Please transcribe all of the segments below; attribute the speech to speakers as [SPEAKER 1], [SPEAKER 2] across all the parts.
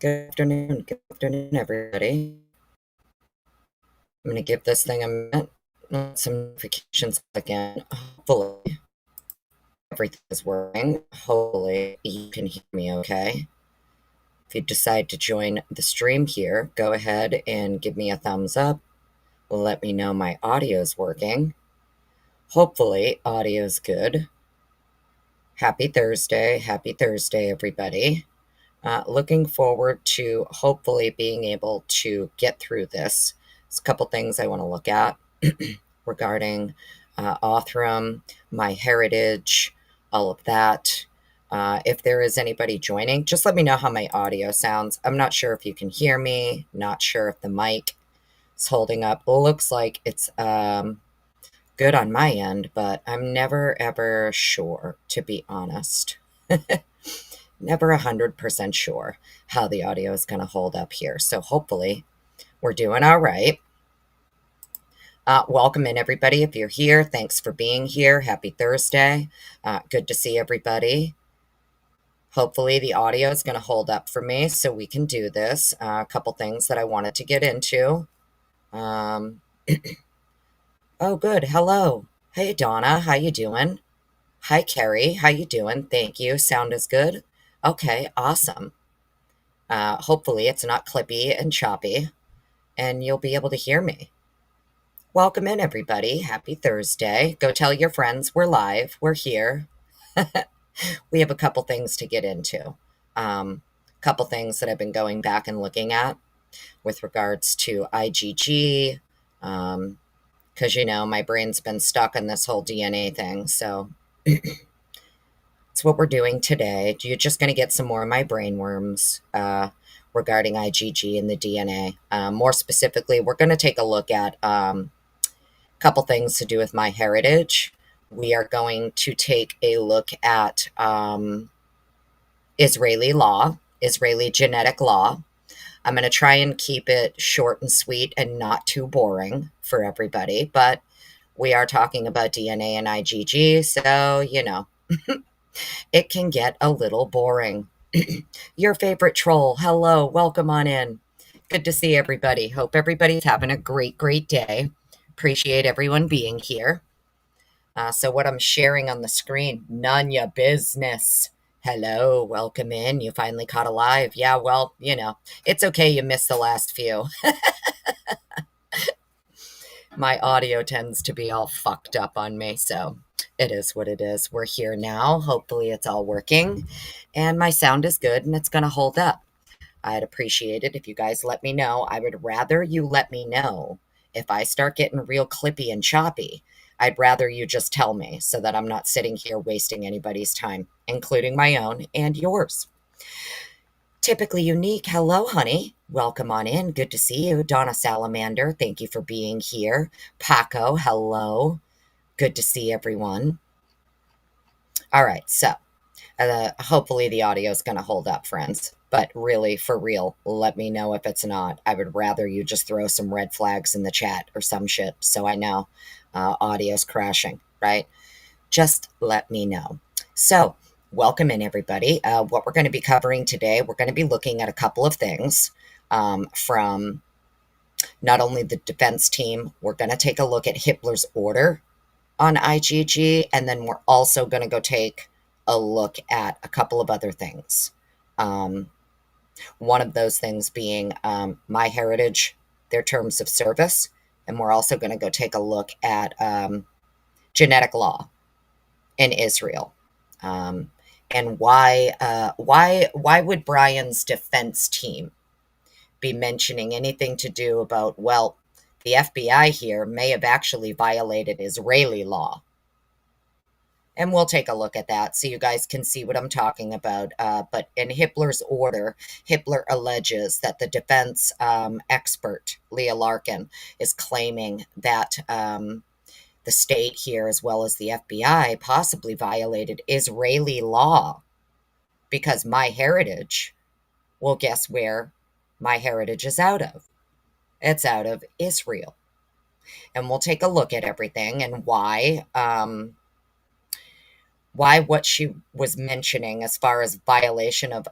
[SPEAKER 1] Good afternoon, everybody. I'm gonna give this thing a minute. Let some notifications again. Hopefully, everything is working. Hopefully, you can hear me okay. If you decide to join the stream here, go ahead and give me a thumbs up. Let me know my audio is working. Hopefully, audio is good. Happy Thursday, everybody. Looking forward to hopefully being able to get through this. There's a couple things I want to look at regarding Othram, MyHeritage, all of that. If there is anybody joining, just let me know how my audio sounds. I'm not sure if you can hear me, not sure if the mic is holding up. Looks like it's good on my end, but I'm never ever sure, to be honest. Never 100% sure how the audio is going to hold up here. So hopefully we're doing all right. Welcome in, everybody. If you're here, thanks for being here. Happy Thursday. Good to see everybody. Hopefully the audio is going to hold up for me so we can do this. A couple things that I wanted to get into. Oh, good. Hello. Hey, Donna. How you doing? Hi, Carrie. How you doing? Thank you. Sound is good. Okay, awesome. Hopefully it's not clippy and choppy, and you'll be able to hear me. Welcome in, everybody. Happy Thursday. Go tell your friends we're live. We're here. We have a couple things to get into. Couple things that I've been going back and looking at with regards to IgG, because, my brain's been stuck in this whole DNA thing. So it's what we're doing today. You're just going to get some more of my brainworms regarding IgG and the DNA. More specifically, we're going to take a look at a couple things to do with MyHeritage. We are going to take a look at Israeli law, Israeli genetic law. I'm going to try and keep it short and sweet and not too boring for everybody, but we are talking about DNA and IgG, so, it can get a little boring. Your favorite troll, hello, welcome on in. Good to see everybody. Hope everybody's having a great, great day. Appreciate everyone being here. So what I'm sharing on the screen, none ya business. Hello, welcome in. You finally caught alive. Yeah, well, it's okay you missed the last few. My audio tends to be all fucked up on me, so it is what it is. We're here now. Hopefully it's all working, and my sound is good, and it's going to hold up. I'd appreciate it if you guys let me know. I would rather you let me know if I start getting real clippy and choppy. I'd rather you just tell me so that I'm not sitting here wasting anybody's time, including my own and yours. Typically unique. Hello, honey. Welcome on in. Good to see you. Donna Salamander, thank you for being here. Paco, hello. Good to see everyone. All right, so hopefully the audio is going to hold up, friends. But really, for real, let me know if it's not. I would rather you just throw some red flags in the chat or some shit so I know audio's crashing, right? Just let me know. So, welcome in, everybody. What we're going to be covering today, we're going to be looking at a couple of things from not only the defense team, we're going to take a look at Hitler's order on IgG, and then we're also going to go take a look at a couple of other things. One of those things being MyHeritage, their terms of service, and we're also going to go take a look at genetic law in Israel. And why would Brian's defense team be mentioning anything to do about, well, the FBI here may have actually violated Israeli law? And we'll take a look at that so you guys can see what I'm talking about. But in Hitler's order, Hitler alleges that the defense expert, Leah Larkin, is claiming that the state here, as well as the FBI, possibly violated Israeli law because MyHeritage, well, guess where MyHeritage is out of? It's out of Israel. And we'll take a look at everything and why what she was mentioning as far as violation of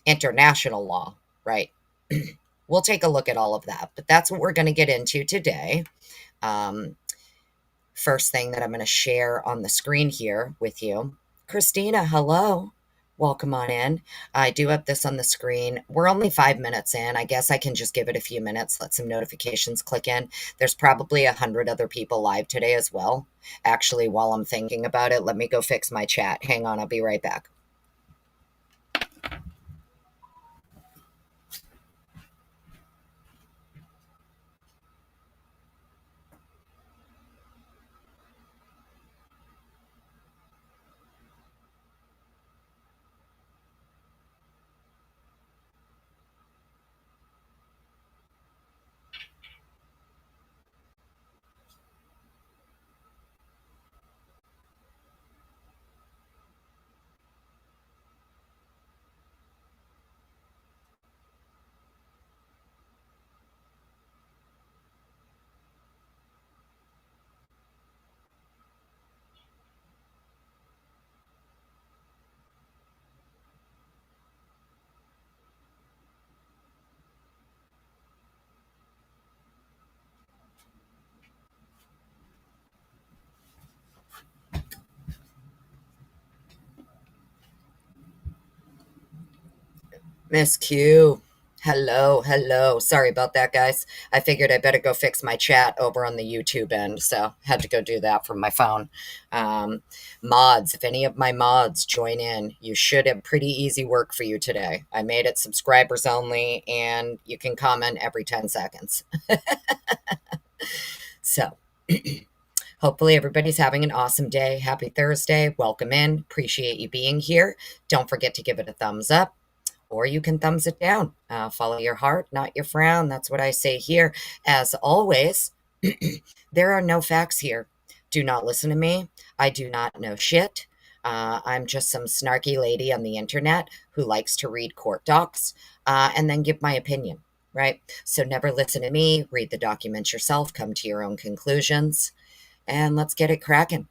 [SPEAKER 1] international law, right? We'll take a look at all of that, but that's what we're going to get into today. Um, First thing that I'm going to share on the screen here with you. Christina, hello. Welcome on in. I do have this on the screen. We're only 5 minutes in. I guess I can just give it a few minutes, let some notifications click in. There's probably 100 other people live today as well. Actually, while I'm thinking about it, let me go fix my chat. Hang on, I'll be right back. Miss Q. Hello, hello. Sorry about that, guys. I figured I better go fix my chat over on the YouTube end, so had to go do that from my phone. Mods, if any of my mods join in, you should have pretty easy work for you today. I made it subscribers only, and you can comment every 10 seconds. So, hopefully everybody's having an awesome day. Happy Thursday. Welcome in. Appreciate you being here. Don't forget to give it a thumbs up, or you can thumbs it down. Follow your heart, not your frown. That's what I say here. As always, there are no facts here. Do not listen to me. I do not know shit. I'm just some snarky lady on the internet who likes to read court docs and then give my opinion, right? So never listen to me. Read the documents yourself. Come to your own conclusions. And let's get it cracking.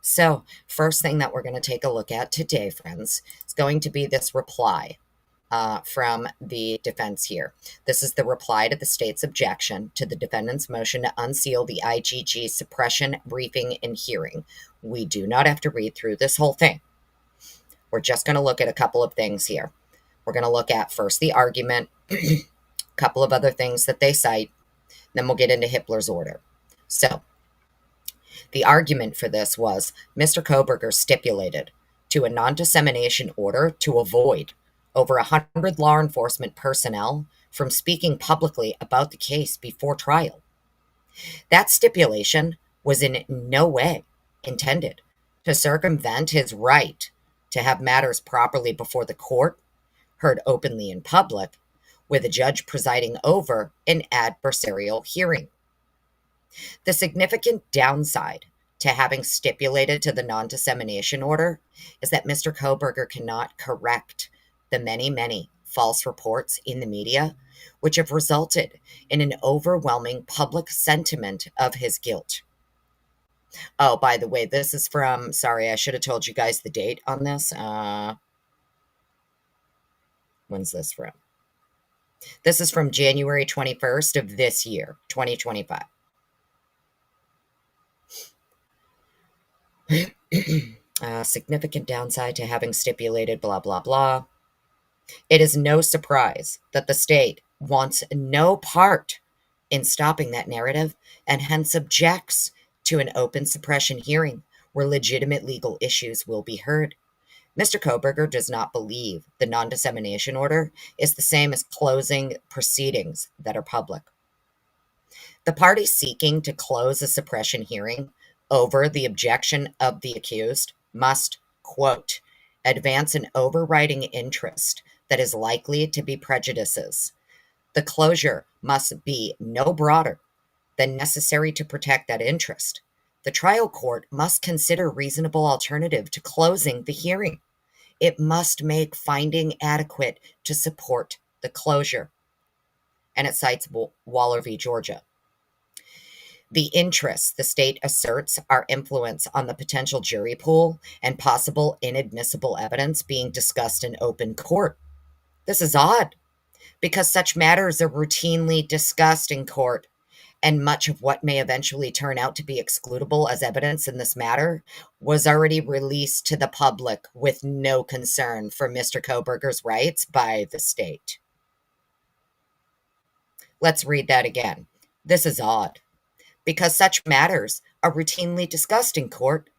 [SPEAKER 1] So, first thing that we're going to take a look at today, friends, is going to be this reply from the defense here. This is the reply to the state's objection to the defendant's motion to unseal the IGG suppression briefing and hearing. We do not have to read through this whole thing. We're just going to look at a couple of things here. We're going to look at first the argument, a couple of other things that they cite, then we'll get into Hippler's order. So, the argument for this was Mr. Kohberger stipulated to a non-dissemination order to avoid over 100 law enforcement personnel from speaking publicly about the case before trial. That stipulation was in no way intended to circumvent his right to have matters properly before the court, heard openly in public, with a judge presiding over an adversarial hearing. The significant downside to having stipulated to the non-dissemination order is that Mr. Kohberger cannot correct the many, many false reports in the media, which have resulted in an overwhelming public sentiment of his guilt. Oh, by the way, this is from, sorry, I should have told you guys the date on this. When's this from? This is from January 21st of this year, 2025. Significant downside to having stipulated blah, blah, blah. It is no surprise that the state wants no part in stopping that narrative and hence objects to an open suppression hearing where legitimate legal issues will be heard. Mr. Kohberger does not believe the non-dissemination order is the same as closing proceedings that are public. The party seeking to close a suppression hearing over the objection of the accused must, quote, advance an overriding interest that is likely to be prejudices. The closure must be no broader than necessary to protect that interest. The trial court must consider reasonable alternative to closing the hearing. It must make finding adequate to support the closure. And it cites Waller v. Georgia. The interests the state asserts are influence on the potential jury pool and possible inadmissible evidence being discussed in open court. This is odd because such matters are routinely discussed in court, and much of what may eventually turn out to be excludable as evidence in this matter was already released to the public with no concern for Mr. Koberger's rights by the state. Let's read that again. This is odd because such matters are routinely discussed in court,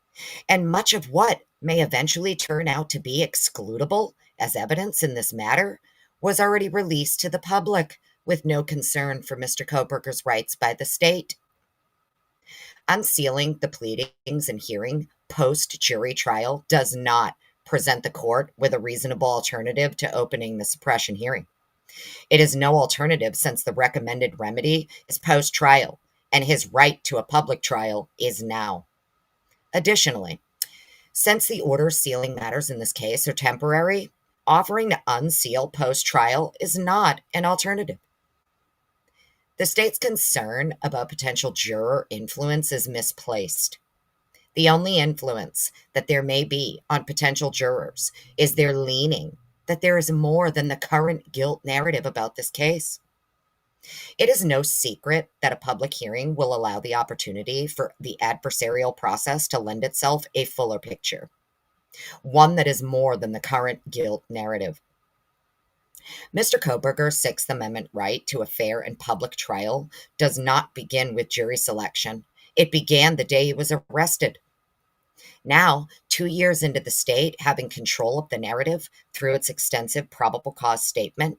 [SPEAKER 1] and much of what may eventually turn out to be excludable as evidence in this matter was already released to the public with no concern for Mr. Koberger's rights by the state. Unsealing the pleadings and hearing post-jury trial does not present the court with a reasonable alternative to opening the suppression hearing. It is no alternative since the recommended remedy is post-trial, and his right to a public trial is now. Additionally, since the orders sealing matters in this case are temporary, offering to unseal post-trial is not an alternative. The state's concern about potential juror influence is misplaced. The only influence that there may be on potential jurors is their leaning that there is more than the current guilt narrative about this case. It is no secret that a public hearing will allow the opportunity for the adversarial process to lend itself a fuller picture, one that is more than the current guilt narrative. Mr. Koberger's Sixth Amendment right to a fair and public trial does not begin with jury selection. It began the day he was arrested. Now, 2 years into the state having control of the narrative through its extensive probable cause statement,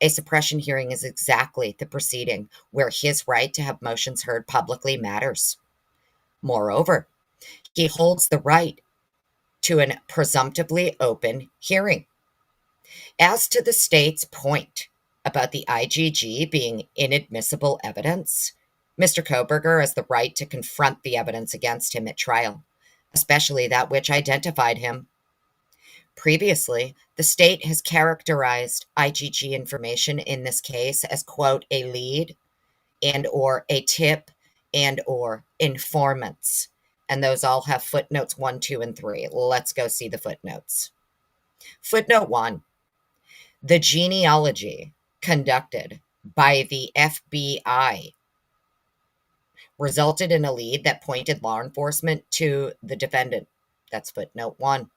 [SPEAKER 1] a suppression hearing is exactly the proceeding where his right to have motions heard publicly matters. Moreover, he holds the right to a presumptively open hearing. As to the state's point about the IGG being inadmissible evidence, Mr. Koberger has the right to confront the evidence against him at trial, especially that which identified him. Previously, the state has characterized IGG information in this case as, quote, a lead and or a tip and or informants. And those all have footnotes 1, 2, and 3. Let's go see the footnotes. Footnote 1. The genealogy conducted by the FBI resulted in a lead that pointed law enforcement to the defendant. That's footnote 1.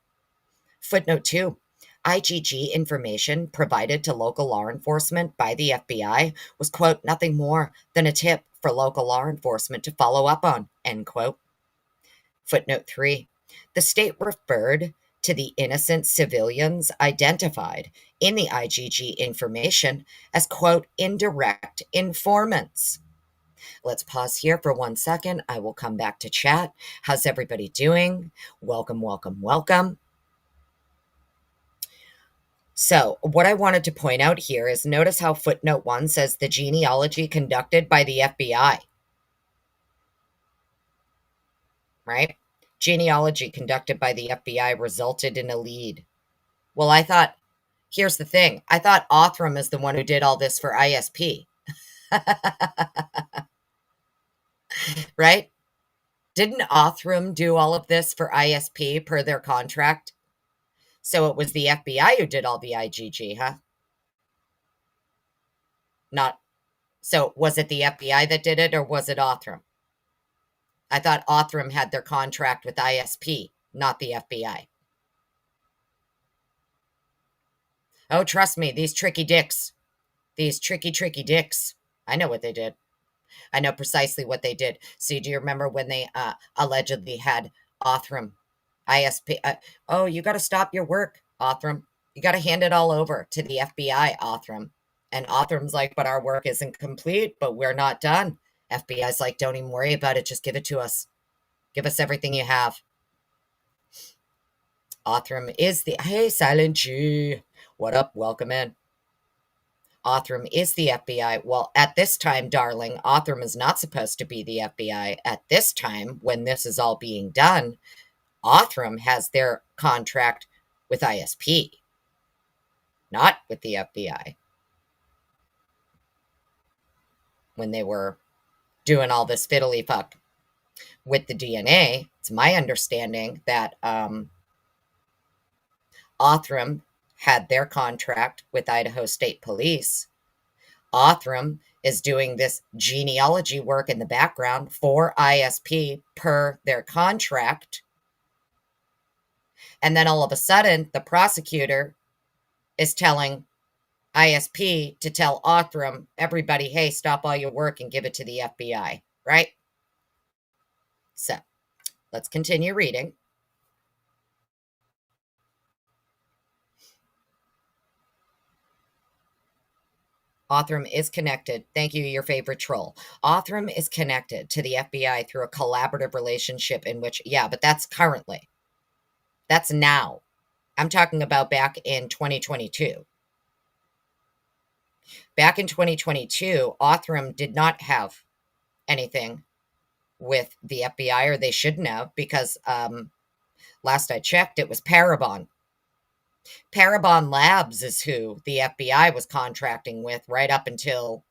[SPEAKER 1] Footnote 2. IGG information provided to local law enforcement by the FBI was, quote, nothing more than a tip for local law enforcement to follow up on, end quote. Footnote 3. The state referred to the innocent civilians identified in the IGG information as, quote, indirect informants. Let's pause here for 1 second. I will come back to chat. How's everybody doing? Welcome, welcome, welcome. So what I wanted to point out here is notice how footnote 1 says the genealogy conducted by the FBI, right? Genealogy conducted by the FBI resulted in a lead. Well, here's the thing. I thought Othram is the one who did all this for ISP, right? Didn't Othram do all of this for ISP per their contract? So it was the FBI who did all the IGG, huh? So was it the FBI that did it or was it Othram? I thought Othram had their contract with ISP, not the FBI. Oh, trust me, these tricky dicks. These tricky dicks. I know what they did. I know precisely what they did. See, do you remember when they allegedly had Othram, ISP? Oh, you got to stop your work, Othram. You got to hand it all over to the FBI, Othram. And Othram's like, but our work isn't complete, but we're not done. FBI's like, don't even worry about it. Just give it to us. Give us everything you have. Othram is hey, Silent G. What up? Welcome in. Othram is the FBI. Well, at this time, darling, Othram is not supposed to be the FBI. At this time, when this is all being done, Othram has their contract with ISP, not with the FBI. When they were doing all this fiddly fuck with the DNA. It's my understanding that Othram had their contract with Idaho State Police. Othram is doing this genealogy work in the background for ISP per their contract. And then all of a sudden, the prosecutor is telling ISP to tell Othram, everybody, hey, stop all your work and give it to the FBI, right? So let's continue reading. Othram is connected. Thank you, your favorite troll. Othram is connected to the FBI through a collaborative relationship in which, yeah, but that's currently. That's now. I'm talking about back in 2022. Back in 2022, Othram did not have anything with the FBI, or they shouldn't have, because last I checked, it was Parabon. Parabon Labs is who the FBI was contracting with right up until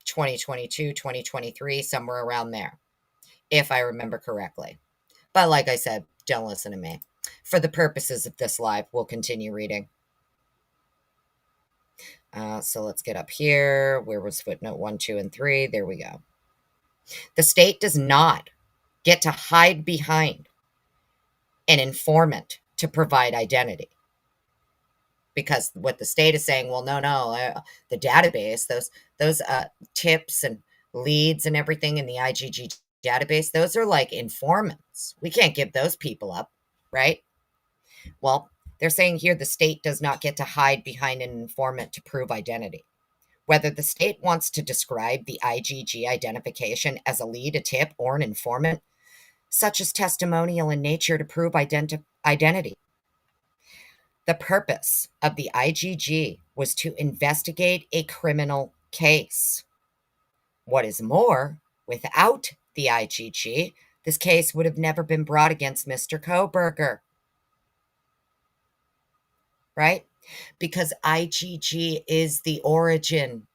[SPEAKER 1] 2022, 2023, somewhere around there, if I remember correctly. But like I said, don't listen to me. For the purposes of this live, we'll continue reading. So let's get up here. Where was footnote 1, 2, and 3? There we go. The state does not get to hide behind an informant to provide identity. Because what the state is saying, well, no, the database, those tips and leads and everything in the IGG database, those are like informants. We can't give those people up, right? Well, they're saying here the state does not get to hide behind an informant to prove identity. Whether the state wants to describe the IGG identification as a lead, a tip, or an informant, such as testimonial in nature to prove identity. The purpose of the IGG was to investigate a criminal case. What is more, without the IGG, this case would have never been brought against Mr. Kohberger. Right? Because IGG is the origin.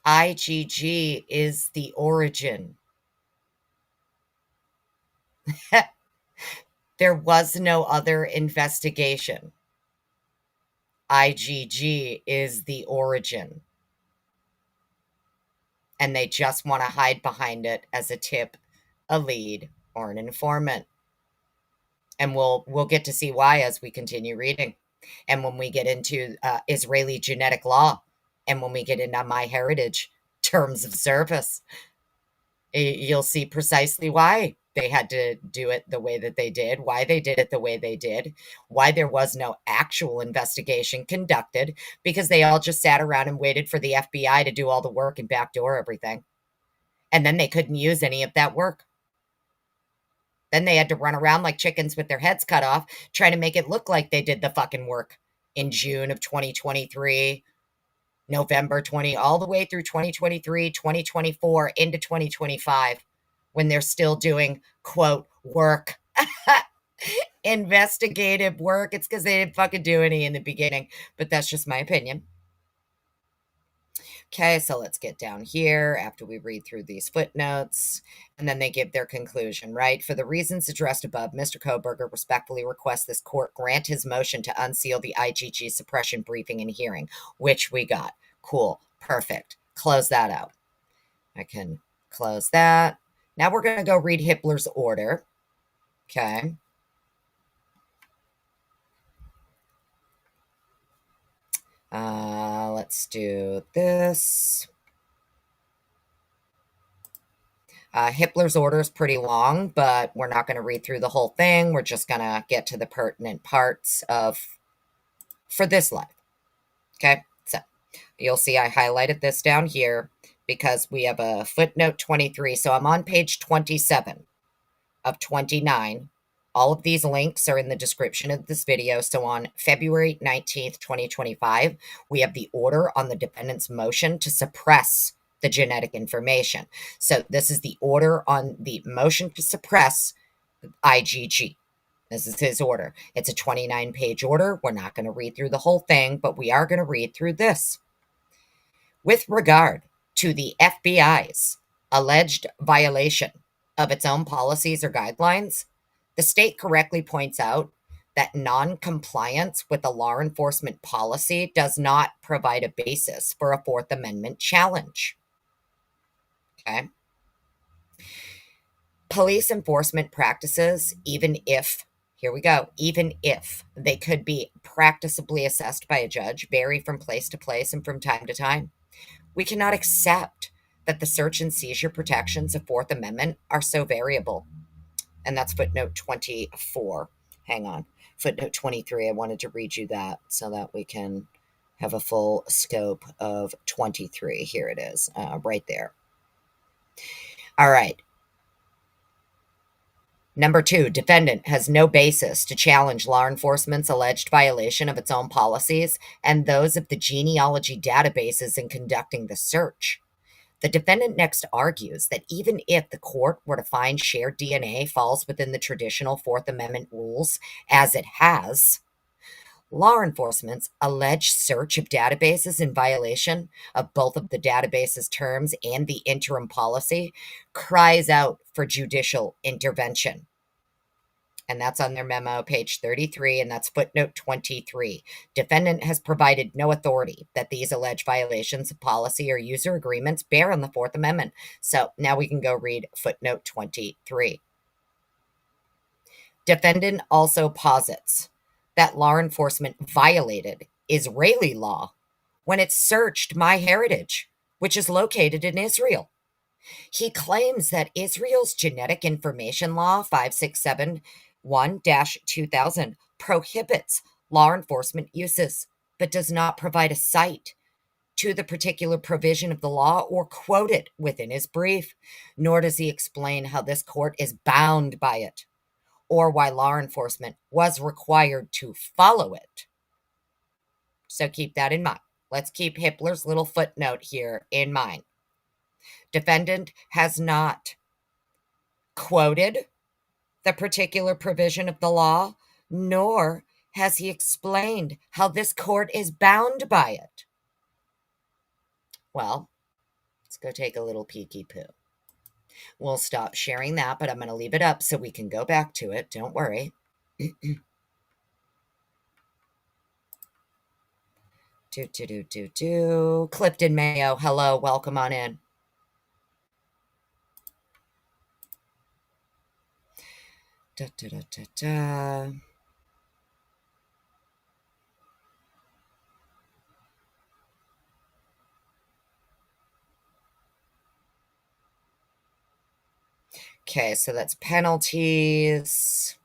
[SPEAKER 1] IGG is the origin. There was no other investigation. IGG is the origin. And they just want to hide behind it as a tip, a lead, or an informant. And we'll get to see why as we continue reading. And when we get into Israeli genetic law, and when we get into MyHeritage terms of service, you'll see precisely why they had to do it the way that they did, why they did it the way they did, why there was no actual investigation conducted, because they all just sat around and waited for the FBI to do all the work and backdoor everything. And then they couldn't use any of that work. Then they had to run around like chickens with their heads cut off, trying to make it look like they did the fucking work in June of 2023, November 20, all the way through 2023, 2024, into 2025, when they're still doing, quote, work. Investigative work. It's because they didn't fucking do any in the beginning, but that's just my opinion. Okay, so let's get down here after we read through these footnotes, and then they give their conclusion, right? For the reasons addressed above, Mr. Kohberger respectfully requests this court grant his motion to unseal the IGG suppression briefing and hearing, which we got. Cool. Perfect. Close that out. I can close that. Now we're going to go read Hitler's order. Okay. Let's do this. Hitler's order is pretty long, but we're not going to read through the whole thing. We're just going to get to the pertinent parts for this live. Okay, so you'll see I highlighted this down here because we have a footnote 23. So I'm on page 27 of 29. All of these links are in the description of this video. So on February 19th, 2025, we have the order on the defendant's motion to suppress the genetic information. So this is the order on the motion to suppress IGG. This is his order. It's a 29-page order. We're not going to read through the whole thing, but we are going to read through this. With regard to the FBI's alleged violation of its own policies or guidelines, the state correctly points out that non-compliance with a law enforcement policy does not provide a basis for a Fourth Amendment challenge. Okay? Police enforcement practices, even if, here we go, even if they could be practicably assessed by a judge, vary from place to place and from time to time. We cannot accept that the search and seizure protections of Fourth Amendment are so variable. And that's footnote 24. Hang on. Footnote 23. I wanted to read you that so that we can have a full scope of 23. Here it is, right there. All right. Number 2, defendant has no basis to challenge law enforcement's alleged violation of its own policies and those of the genealogy databases in conducting the search. The defendant next argues that even if the court were to find shared DNA falls within the traditional Fourth Amendment rules, as it has, law enforcement's alleged search of databases in violation of both of the database's terms and the interim policy cries out for judicial intervention. And that's on their memo, page 33, and that's footnote 23. Defendant has provided no authority that these alleged violations of policy or user agreements bear on the Fourth Amendment. So now we can go read footnote 23. Defendant also posits that law enforcement violated Israeli law when it searched MyHeritage, which is located in Israel. He claims that Israel's genetic information law 5671-2000 prohibits law enforcement uses, but does not provide a cite to the particular provision of the law or quote it within his brief, nor does he explain how this court is bound by it or why law enforcement was required to follow it. So keep that in mind. Let's keep Hippler's little footnote here in mind. Defendant has not quoted the particular provision of the law, nor has he explained how this court is bound by it. Well, let's go take a little peeky poo. We'll stop sharing that, but I'm going to leave it up so we can go back to it. Don't worry. Clifton Mayo, hello, welcome on in. Okay, so that's penalties.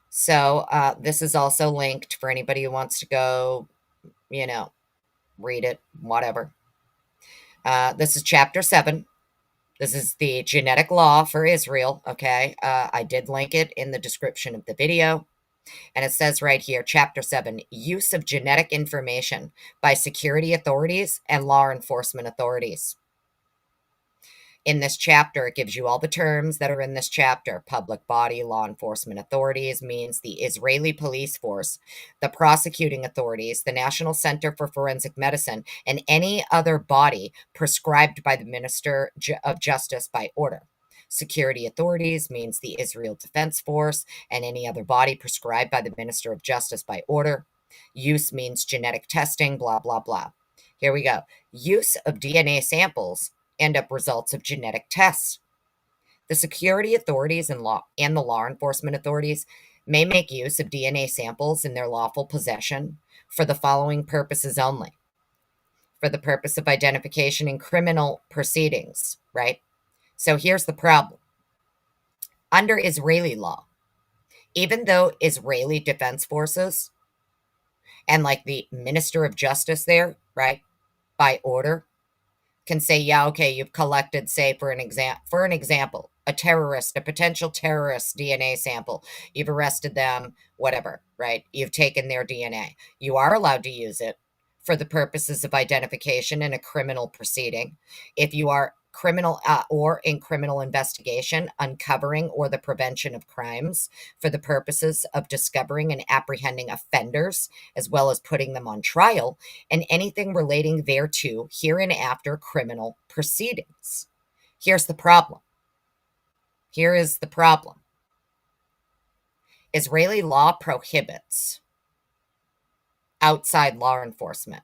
[SPEAKER 1] So this is also linked for anybody who wants to go, read it, whatever. This is chapter 7. This is the genetic law for Israel, okay? I did link it in the description of the video. And it says right here, chapter 7, use of genetic information by security authorities and law enforcement authorities. In this chapter, it gives you all the terms that are in this chapter. Public body, law enforcement authorities means the Israeli police force, the prosecuting authorities, the National Center for Forensic Medicine, and any other body prescribed by the Minister of Justice by order. Security authorities means the Israel Defense Force and any other body prescribed by the Minister of Justice by order. Use means genetic testing, blah, blah, blah. Here we go. Use of DNA samples end up results of genetic tests. The security authorities and the law enforcement authorities may make use of DNA samples in their lawful possession for the following purposes only. For the purpose of identification in criminal proceedings, right? So here's the problem. Under Israeli law, even though Israeli Defense Forces and like the Minister of Justice there, right, by order, can say, yeah, okay, you've collected, say, for an example, a potential terrorist DNA sample. You've arrested them, whatever, right? You've taken their DNA. You are allowed to use it for the purposes of identification in a criminal proceeding. If you are criminal investigation, uncovering, or the prevention of crimes for the purposes of discovering and apprehending offenders, as well as putting them on trial, and anything relating thereto, hereinafter criminal proceedings. Here's the problem. Here is the problem. Israeli law prohibits outside law enforcement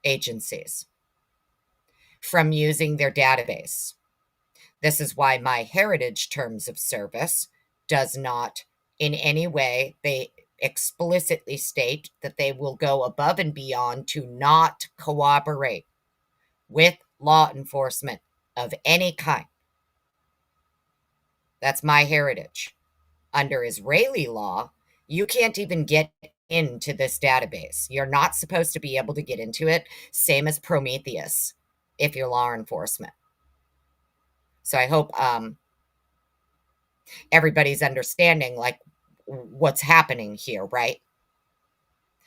[SPEAKER 1] agencies from using their database. This is why MyHeritage Terms of Service does not in any way, they explicitly state that they will go above and beyond to not cooperate with law enforcement of any kind. That's MyHeritage. Under Israeli law, you can't even get into this database. You're not supposed to be able to get into it, same as Prometheus, if you're law enforcement. So I hope everybody's understanding like what's happening here, right?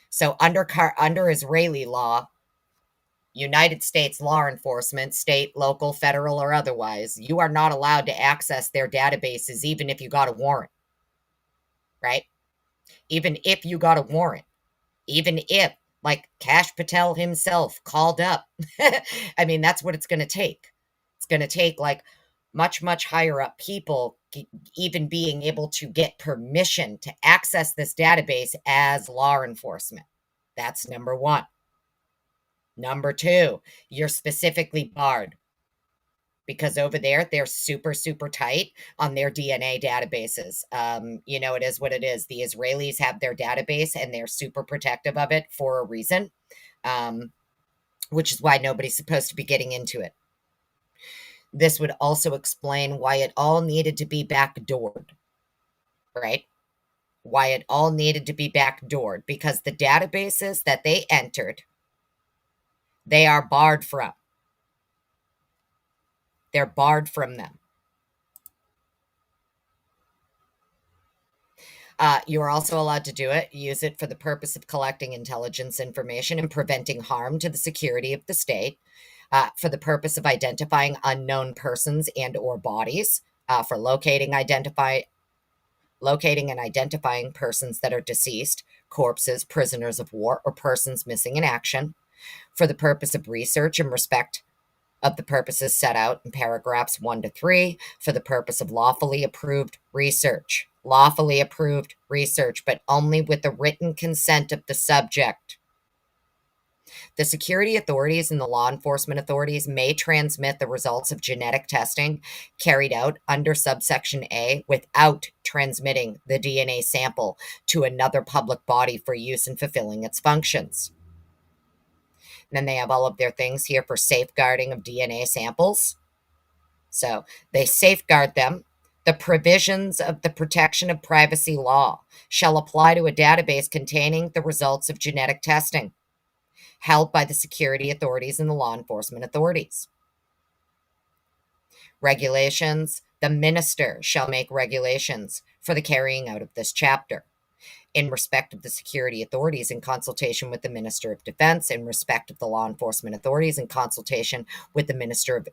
[SPEAKER 1] So under Israeli law, United States law enforcement, state, local, federal, or otherwise, you are not allowed to access their databases even if you got a warrant, right? Even if you got a warrant, even if, like Kash Patel himself called up. I mean, that's what it's going to take. It's going to take like much, much higher up people even being able to get permission to access this database as law enforcement. That's number one. Number two, you're specifically barred because over there, they're super, super tight on their DNA databases. It is what it is. The Israelis have their database and they're super protective of it for a reason, which is why nobody's supposed to be getting into it. This would also explain why it all needed to be backdoored, right? Why it all needed to be backdoored, because the databases that they entered, they are barred from. They're barred from them. You are also allowed to do it, use it for the purpose of collecting intelligence information and preventing harm to the security of the state, for the purpose of identifying unknown persons and or bodies, for locating and identifying persons that are deceased, corpses, prisoners of war, or persons missing in action, for the purpose of research in respect of the purposes set out in paragraphs 1 to 3, for the purpose of lawfully approved research, but only with the written consent of the subject. The security authorities and the law enforcement authorities may transmit the results of genetic testing carried out under subsection A without transmitting the DNA sample to another public body for use in fulfilling its functions. And then they have all of their things here for safeguarding of DNA samples. So they safeguard them. The provisions of the protection of privacy law shall apply to a database containing the results of genetic testing held by the security authorities and the law enforcement authorities. Regulations. The minister shall make regulations for the carrying out of this chapter in respect of the security authorities in consultation with the Minister of Defense, in respect of the law enforcement authorities in consultation with the Minister of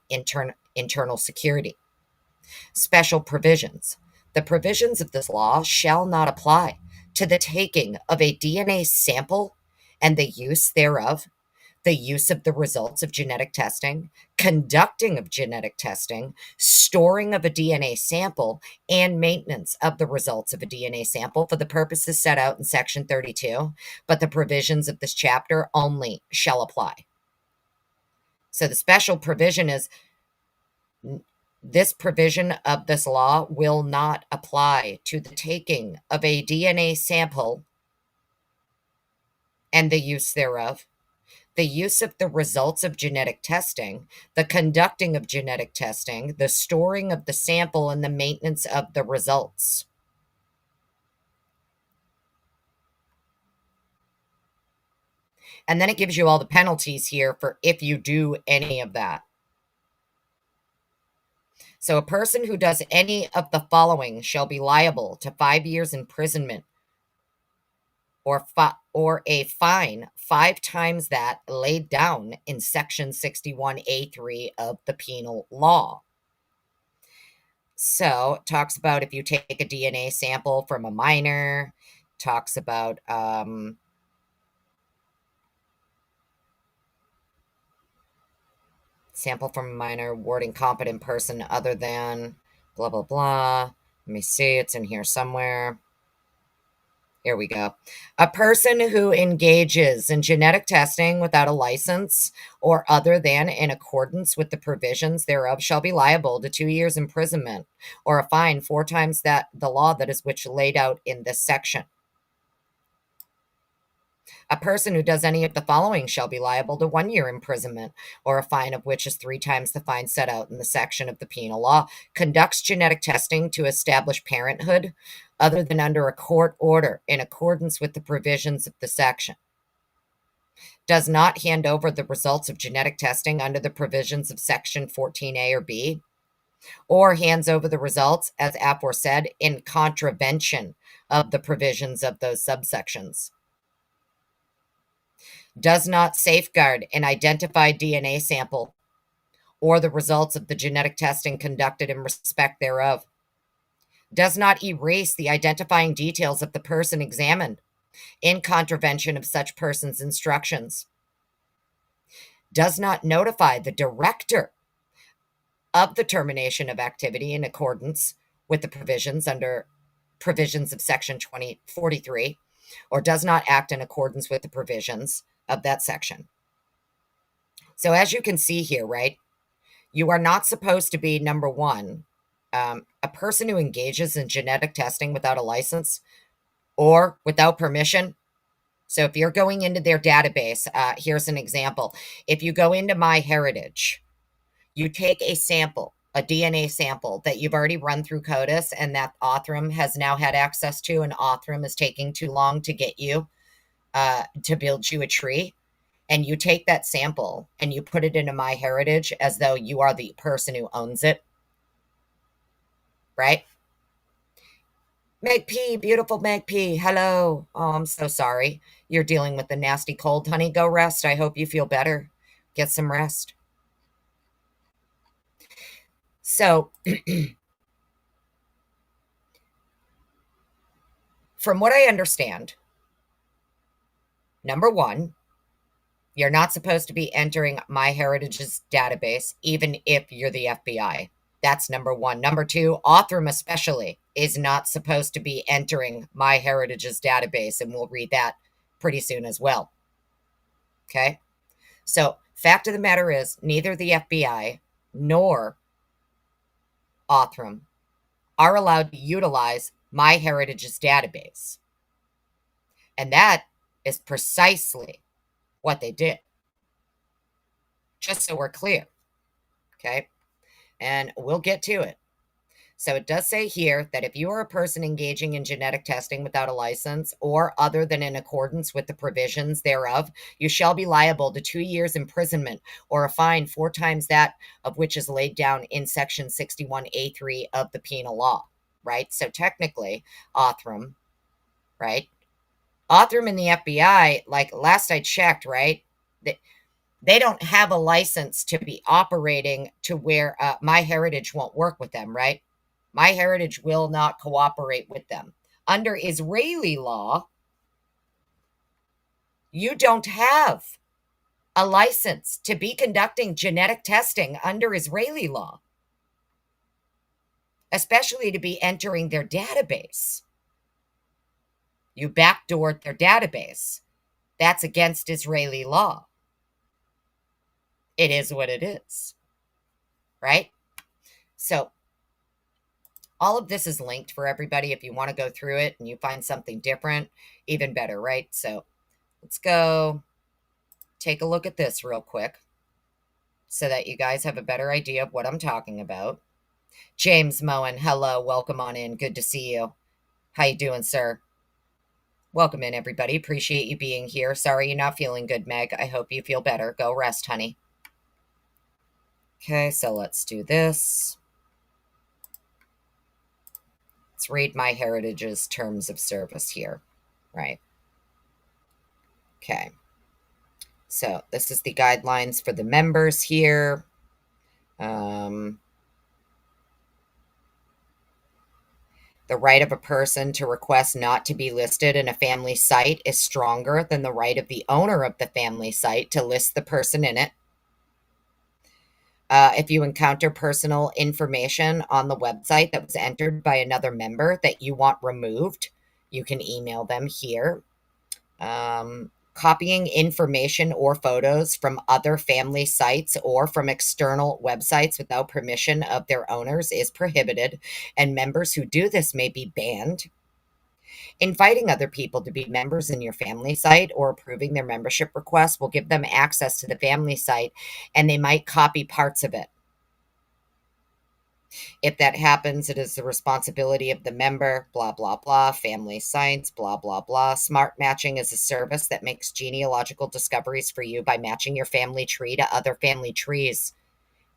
[SPEAKER 1] Internal Security. Special provisions. The provisions of this law shall not apply to the taking of a DNA sample and the use thereof, the use of the results of genetic testing, conducting of genetic testing, storing of a DNA sample, and maintenance of the results of a DNA sample for the purposes set out in Section 32, but the provisions of this chapter only shall apply. So the special provision is this provision of this law will not apply to the taking of a DNA sample and the use thereof, the use of the results of genetic testing, the conducting of genetic testing, the storing of the sample, and the maintenance of the results. And then it gives you all the penalties here for if you do any of that. So a person who does any of the following shall be liable to 5 years imprisonment or or a fine 5 times that laid down in Section 61A3 of the penal law. So it talks about if you take a DNA sample from a minor, talks about sample from a minor, wording competent person other than blah, blah, blah. Let me see, it's in here somewhere. Here we go. A person who engages in genetic testing without a license or other than in accordance with the provisions thereof shall be liable to 2 years imprisonment or a fine 4 times that the law that is which laid out in this section. A person who does any of the following shall be liable to 1 year imprisonment or a fine of which is 3 times the fine set out in the section of the penal law, conducts genetic testing to establish parenthood other than under a court order in accordance with the provisions of the section, does not hand over the results of genetic testing under the provisions of section 14A or B, or hands over the results as aforesaid in contravention of the provisions of those subsections, does not safeguard an identified DNA sample or the results of the genetic testing conducted in respect thereof, does not erase the identifying details of the person examined in contravention of such person's instructions, does not notify the director of the termination of activity in accordance with the provisions under provisions of section 2043, or does not act in accordance with the provisions of that section. So as you can see here, right, you are not supposed to be, number one, a person who engages in genetic testing without a license or without permission. So if you're going into their database, here's an example. If you go into MyHeritage, you take a sample, a DNA sample that you've already run through CODIS and that Othram has now had access to, and Othram is taking too long to get you to build you a tree. And you take that sample and you put it into MyHeritage as though you are the person who owns it, right? Meg P, beautiful Meg P, hello. Oh, I'm so sorry. You're dealing with the nasty cold, honey. Go rest. I hope you feel better. Get some rest. So, from what I understand, number one, you're not supposed to be entering MyHeritage's database, even if you're the FBI. That's number one. Number two, Othram especially is not supposed to be entering MyHeritage's database, and we'll read that pretty soon as well. Okay? So, fact of the matter is, neither the FBI nor Othram are allowed to utilize MyHeritage's database. And that is precisely what they did. Just so we're clear. Okay? And we'll get to it. So it does say here that if you are a person engaging in genetic testing without a license or other than in accordance with the provisions thereof, you shall be liable to 2 years imprisonment or a fine 4 times that of which is laid down in section 61A3 of the penal law, right? So technically, Othram, right? Othram and the FBI, like last I checked, right? They don't have a license to be operating to where MyHeritage won't work with them, right? MyHeritage will not cooperate with them. Under Israeli law, you don't have a license to be conducting genetic testing under Israeli law, especially to be entering their database. You backdoored their database. That's against Israeli law. It is what it is, right? So all of this is linked for everybody. If you want to go through it and you find something different, even better, right? So let's go take a look at this real quick so that you guys have a better idea of what I'm talking about. James Moen, hello, welcome on in. Good to see you. How you doing, sir? Welcome in, everybody. Appreciate you being here. Sorry you're not feeling good, Meg. I hope you feel better. Go rest, honey. Okay, so let's do this. Let's read MyHeritage's terms of service here, right? Okay. So this is the guidelines for the members here. The right of a person to request not to be listed in a family site is stronger than the right of the owner of the family site to list the person in it. If you encounter personal information on the website that was entered by another member that you want removed, you can email them here. Copying information or photos from other family sites or from external websites without permission of their owners is prohibited, and members who do this may be banned. Inviting other people to be members in your family site or approving their membership request will give them access to the family site, and they might copy parts of it. If that happens, it is the responsibility of the member, blah, blah, blah, family science, blah, blah, blah. Smart matching is a service that makes genealogical discoveries for you by matching your family tree to other family trees.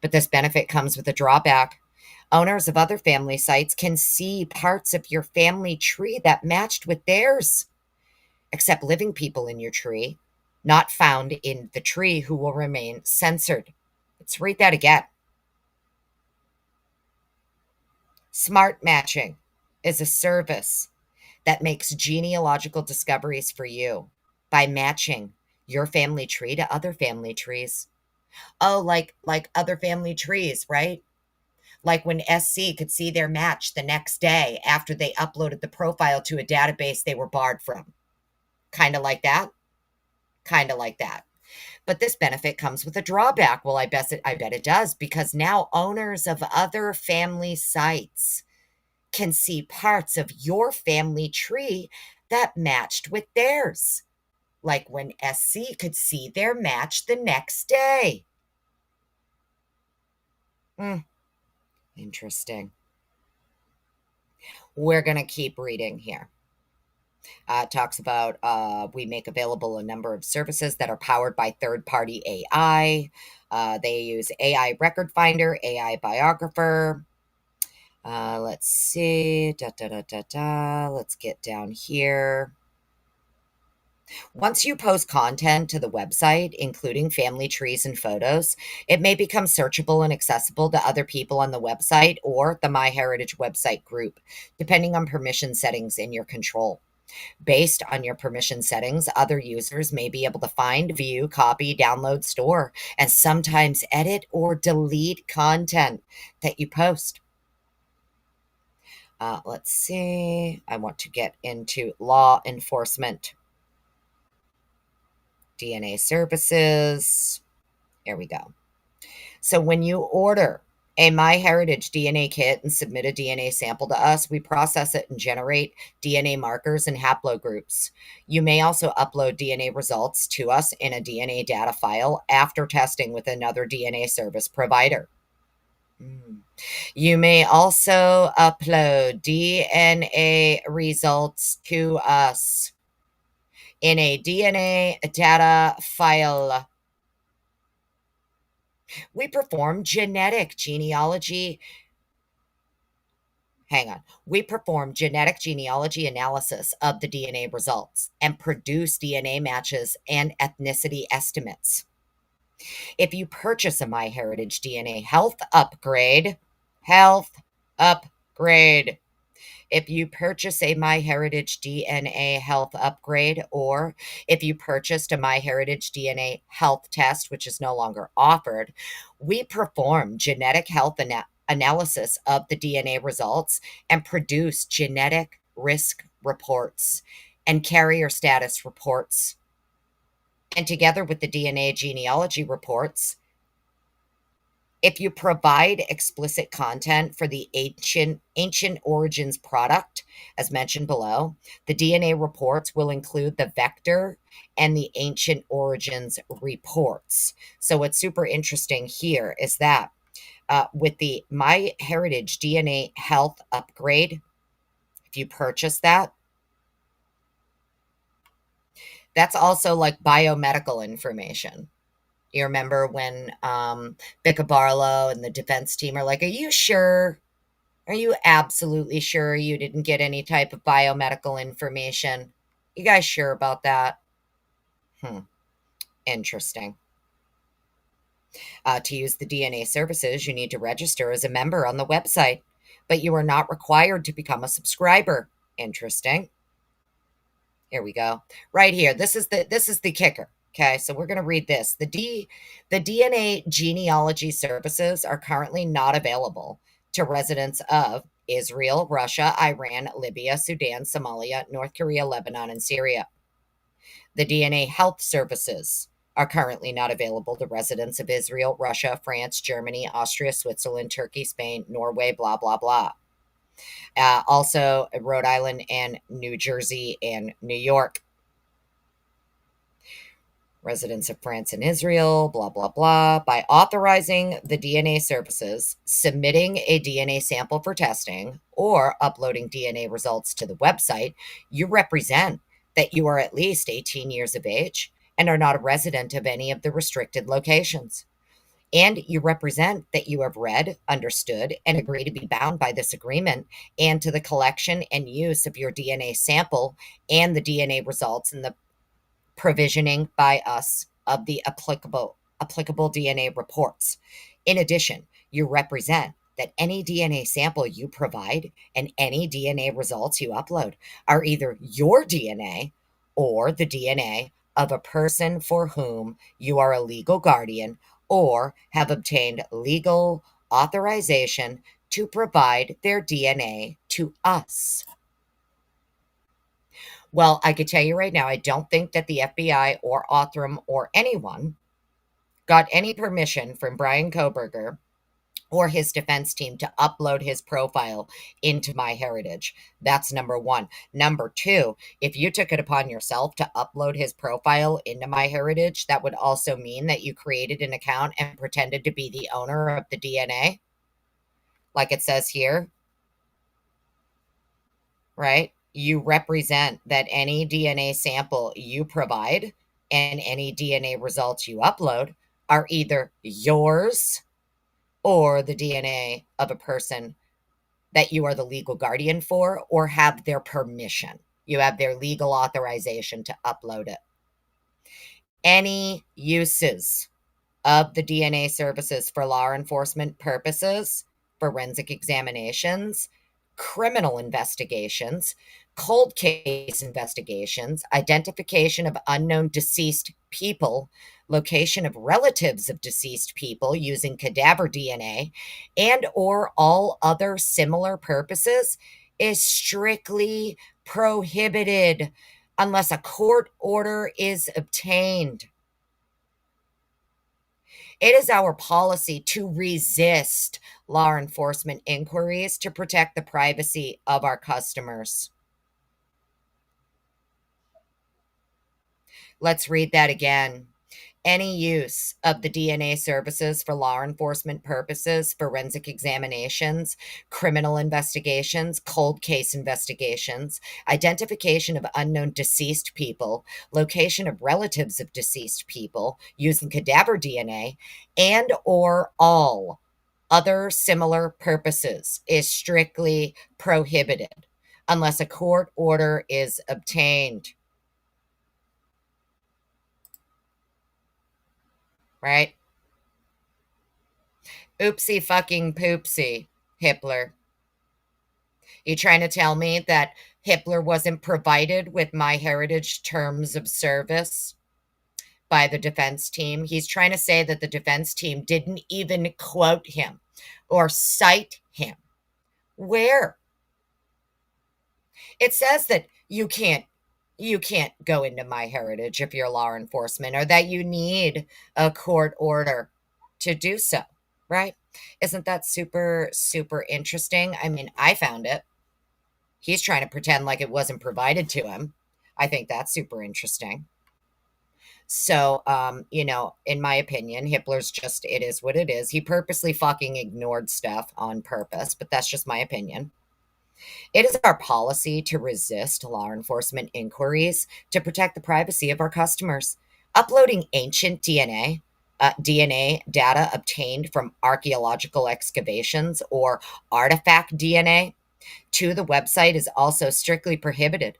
[SPEAKER 1] But this benefit comes with a drawback. Owners of other family sites can see parts of your family tree that matched with theirs, except living people in your tree, not found in the tree, who will remain censored. Let's read that again. Smart matching is a service that makes genealogical discoveries for you by matching your family tree to other family trees. Oh, like other family trees, right? Like when SC could see their match the next day after they uploaded the profile to a database they were barred from. Kind of like that. Kind of like that. But this benefit comes with a drawback. Well, I bet it does, because now owners of other family sites can see parts of your family tree that matched with theirs, like when SC could see their match the next day. Interesting. We're going to keep reading here. It talks about we make available a number of services that are powered by third-party AI. They use AI record finder, AI biographer. Let's see. Let's get down here. Once you post content to the website, including family trees and photos, it may become searchable and accessible to other people on the website or the MyHeritage website group, depending on permission settings in your control. Based on your permission settings, other users may be able to find, view, copy, download, store, and sometimes edit or delete content that you post. Let's see. I want to get into law enforcement. DNA services. Here we go. So when you order a MyHeritage DNA kit and submit a DNA sample to us, we process it and generate DNA markers and haplogroups. You may also upload DNA results to us in a DNA data file after testing with another DNA service provider. You may also upload DNA results to us in a DNA data file. We perform genetic genealogy. Hang on. We perform genetic genealogy analysis of the DNA results and produce DNA matches and ethnicity estimates. If you purchase a MyHeritage DNA health upgrade, if you purchase a MyHeritage DNA health upgrade, or if you purchased a MyHeritage DNA health test, which is no longer offered, we perform genetic health analysis of the DNA results and produce genetic risk reports and carrier status reports. And together with the DNA genealogy reports, if you provide explicit content for the ancient origins product, as mentioned below, the DNA reports will include the vector and the ancient origins reports. So what's super interesting here is that with the MyHeritage DNA Health Upgrade, if you purchase that, that's also like biomedical information. You remember when Becca Barlow and the defense team are like, are you sure? Are you absolutely sure you didn't get any type of biomedical information? You guys sure about that? Hmm. Interesting. To use the DNA services, you need to register as a member on the website, but you are not required to become a subscriber. Interesting. Here we go. Right here. This is the kicker. Okay, so we're going to read this. The DNA genealogy services are currently not available to residents of Israel, Russia, Iran, Libya, Sudan, Somalia, North Korea, Lebanon, and Syria. The DNA health services are currently not available to residents of Israel, Russia, France, Germany, Austria, Switzerland, Turkey, Spain, Norway, blah, blah, blah. Also, Rhode Island and New Jersey and New York. Residents of France and Israel, blah, blah, blah. By authorizing the DNA services, submitting a DNA sample for testing, or uploading DNA results to the website, you represent that you are at least 18 years of age and are not a resident of any of the restricted locations. And you represent that you have read, understood, and agree to be bound by this agreement and to the collection and use of your DNA sample and the DNA results in the provisioning by us of the applicable DNA reports. In addition, you represent that any DNA sample you provide and any DNA results you upload are either your DNA or the DNA of a person for whom you are a legal guardian or have obtained legal authorization to provide their DNA to us. Well, I could tell you right now, I don't think that the FBI or Othram or anyone got any permission from Brian Koberger or his defense team to upload his profile into MyHeritage. That's number one. Number two, if you took it upon yourself to upload his profile into MyHeritage, that would also mean that you created an account and pretended to be the owner of the DNA, like it says here, right? You represent that any DNA sample you provide and any DNA results you upload are either yours or the DNA of a person that you are the legal guardian for or have their permission. You have their legal authorization to upload it. Any uses of the DNA services for law enforcement purposes, forensic examinations, criminal investigations, cold case investigations, identification of unknown deceased people, location of relatives of deceased people using cadaver DNA, and or all other similar purposes is strictly prohibited unless a court order is obtained. It is our policy to resist law enforcement inquiries to protect the privacy of our customers. Let's read that again. Any use of the DNA services for law enforcement purposes, forensic examinations, criminal investigations, cold case investigations, identification of unknown deceased people, location of relatives of deceased people using cadaver DNA, and or all other similar purposes is strictly prohibited unless a court order is obtained. Right? Oopsie fucking poopsie, Hitler. You trying to tell me that Hitler wasn't provided with MyHeritage terms of service by the defense team? He's trying to say that the defense team didn't even quote him or cite him. Where? It says that you can't go into MyHeritage if you're law enforcement or that you need a court order to do so, right? Isn't that super, super interesting? I mean, I found it. He's trying to pretend like it wasn't provided to him. I think that's super interesting. So, in my opinion, Hitler's just, it is what it is. He purposely fucking ignored stuff on purpose, but that's just my opinion. It is our policy to resist law enforcement inquiries to protect the privacy of our customers. Uploading ancient DNA data obtained from archaeological excavations or artifact DNA to the website is also strictly prohibited.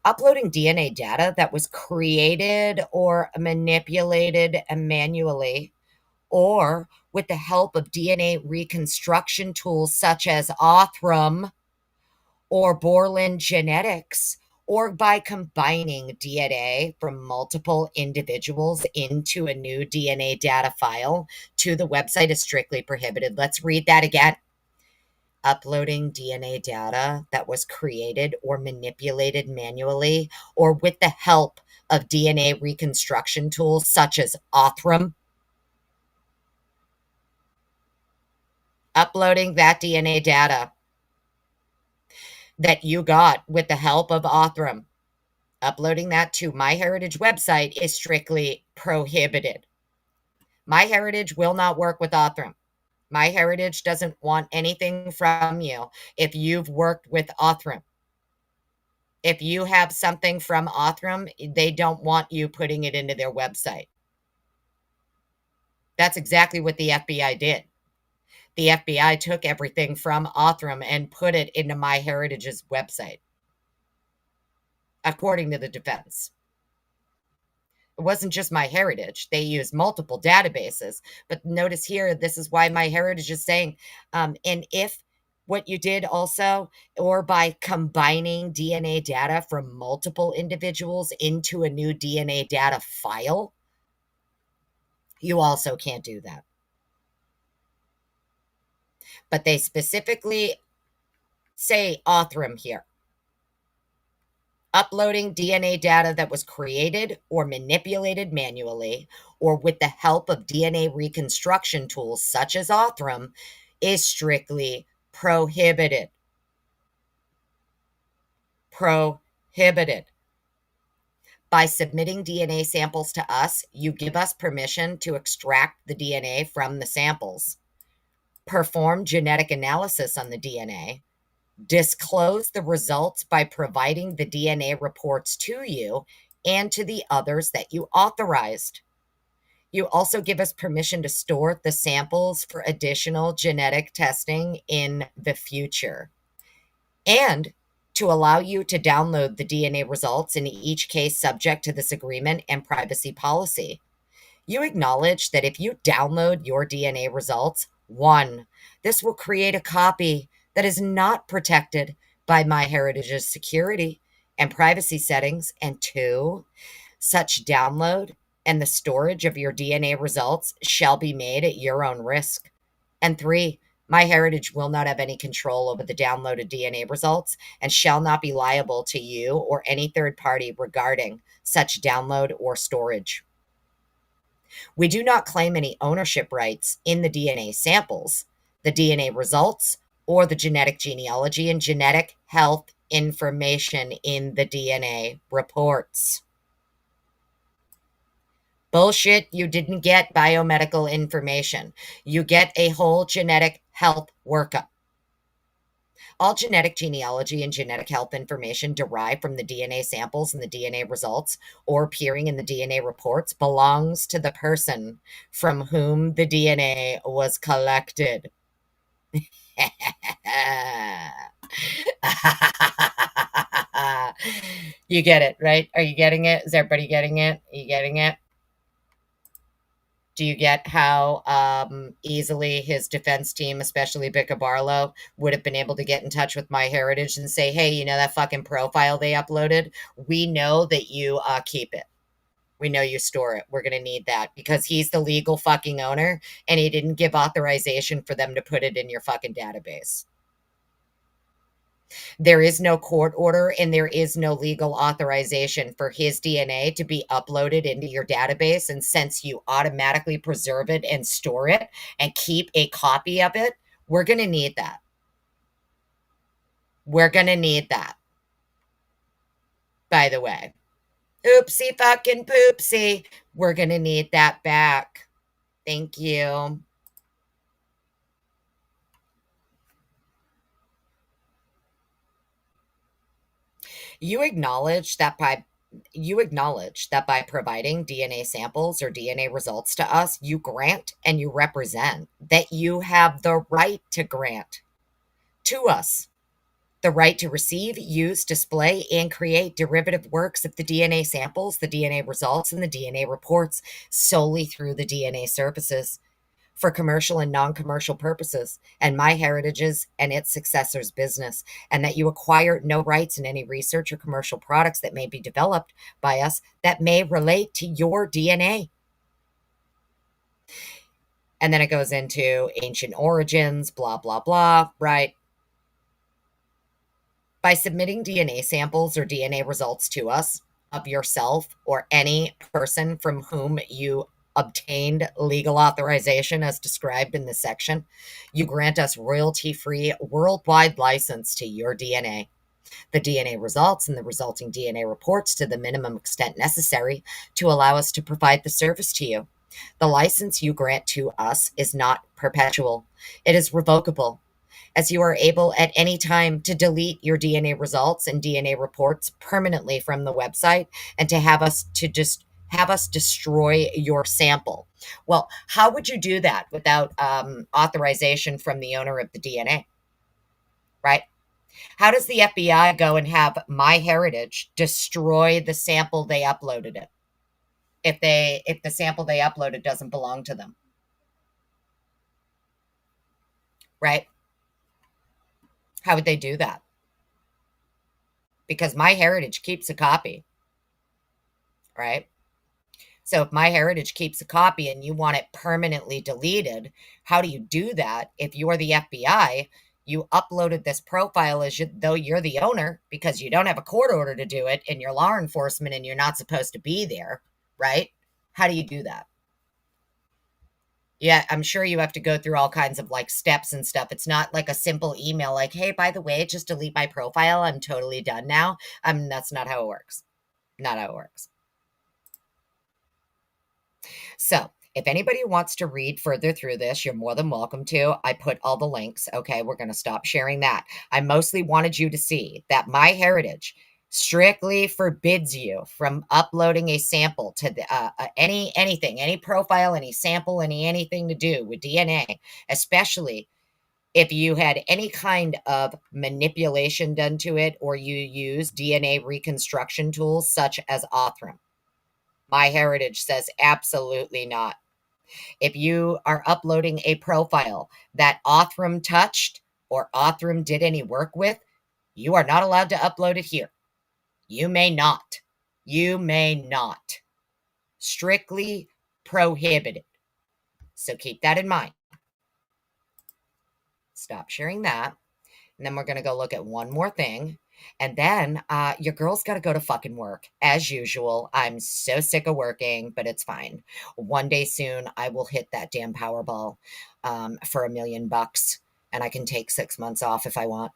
[SPEAKER 1] Uploading DNA data that was created or manipulated manually or with the help of DNA reconstruction tools such as Othram or Borland genetics, or by combining DNA from multiple individuals into a new DNA data file to the website is strictly prohibited. Let's read that again. Uploading DNA data that was created or manipulated manually or with the help of DNA reconstruction tools such as Othram. Uploading that DNA data that you got with the help of Othram, uploading that to MyHeritage website is strictly prohibited. MyHeritage will not work with Othram. MyHeritage doesn't want anything from you if you've worked with Othram. If you have something from Othram, they don't want you putting it into their website. That's exactly what the FBI did. The FBI took everything from Othram and put it into MyHeritage's website, according to the defense. It wasn't just MyHeritage. They used multiple databases. But notice here, this is why MyHeritage is saying, and if what you did also, or by combining DNA data from multiple individuals into a new DNA data file, you also can't do that. But they specifically say Othram here. Uploading DNA data that was created or manipulated manually or with the help of DNA reconstruction tools such as Othram is strictly prohibited. Prohibited. By submitting DNA samples to us, you give us permission to extract the DNA from the samples, perform genetic analysis on the DNA, disclose the results by providing the DNA reports to you and to the others that you authorized. You also give us permission to store the samples for additional genetic testing in the future and to allow you to download the DNA results in each case subject to this agreement and privacy policy. You acknowledge that if you download your DNA results, one, this will create a copy that is not protected by MyHeritage's security and privacy settings, and two, such download and the storage of your DNA results shall be made at your own risk. And three, MyHeritage will not have any control over the downloaded DNA results and shall not be liable to you or any third party regarding such download or storage. We do not claim any ownership rights in the DNA samples, the DNA results, or the genetic genealogy and genetic health information in the DNA reports. Bullshit, you didn't get biomedical information. You get a whole genetic health workup. All genetic genealogy and genetic health information derived from the DNA samples and the DNA results or appearing in the DNA reports belongs to the person from whom the DNA was collected. You get it, right? Are you getting it? Is everybody getting it? Are you getting it? Do you get how easily his defense team, especially Bicca Barlow, would have been able to get in touch with MyHeritage and say, hey, you know that fucking profile they uploaded? We know that you keep it. We know you store it. We're going to need that because he's the legal fucking owner and he didn't give authorization for them to put it in your fucking database. There is no court order and there is no legal authorization for his DNA to be uploaded into your database. And since you automatically preserve it and store it and keep a copy of it, we're going to need that. We're going to need that. By the way, oopsie fucking poopsie. We're going to need that back. Thank you. You acknowledge that by providing DNA samples or DNA results to us, you grant and you represent that you have the right to grant to us The right to receive, use, display, and create derivative works of the DNA samples, the DNA results, and the DNA reports solely through the DNA services for commercial and non-commercial purposes, and MyHeritage's and its successors' business, and that you acquire no rights in any research or commercial products that may be developed by us that may relate to your DNA. And then it goes into ancient origins, blah, blah, blah, right? By submitting DNA samples or DNA results to us of yourself or any person from whom you obtained legal authorization as described in this section, you grant us royalty-free worldwide license to your DNA, the DNA results and the resulting DNA reports to the minimum extent necessary to allow us to provide the service to you. The license you grant to us is not perpetual. It is revocable, as you are able at any time to delete your DNA results and DNA reports permanently from the website and to have us destroy your sample. Well, how would you do that without authorization from the owner of the DNA, right? How does the FBI go and have MyHeritage destroy the sample they uploaded it if the sample they uploaded doesn't belong to them, right? How would they do that? Because MyHeritage keeps a copy, right? So if MyHeritage keeps a copy and you want it permanently deleted, how do you do that? If you're the FBI, you uploaded this profile as though you're the owner because you don't have a court order to do it and you're law enforcement and you're not supposed to be there, right? How do you do that? Yeah, I'm sure you have to go through all kinds of like steps and stuff. It's not like a simple email like, "Hey, by the way, just delete my profile. I'm totally done now." That's not how it works. Not how it works. So, if anybody wants to read further through this, you're more than welcome to. I put all the links. Okay, we're going to stop sharing that. I mostly wanted you to see that MyHeritage strictly forbids you from uploading a sample to the, anything, any profile, any sample, anything to do with DNA, especially if you had any kind of manipulation done to it or you use DNA reconstruction tools such as Othram. MyHeritage says absolutely not. If you are uploading a profile that Othram touched or Othram did any work with, you are not allowed to upload it here. You may not. You may not. Strictly prohibited. So keep that in mind. Stop sharing that. And then we're going to go look at one more thing. And then your girl's got to go to fucking work as usual. I'm so sick of working, but it's fine. One day soon, I will hit that damn Powerball for $1 million, and I can take 6 months off if I want.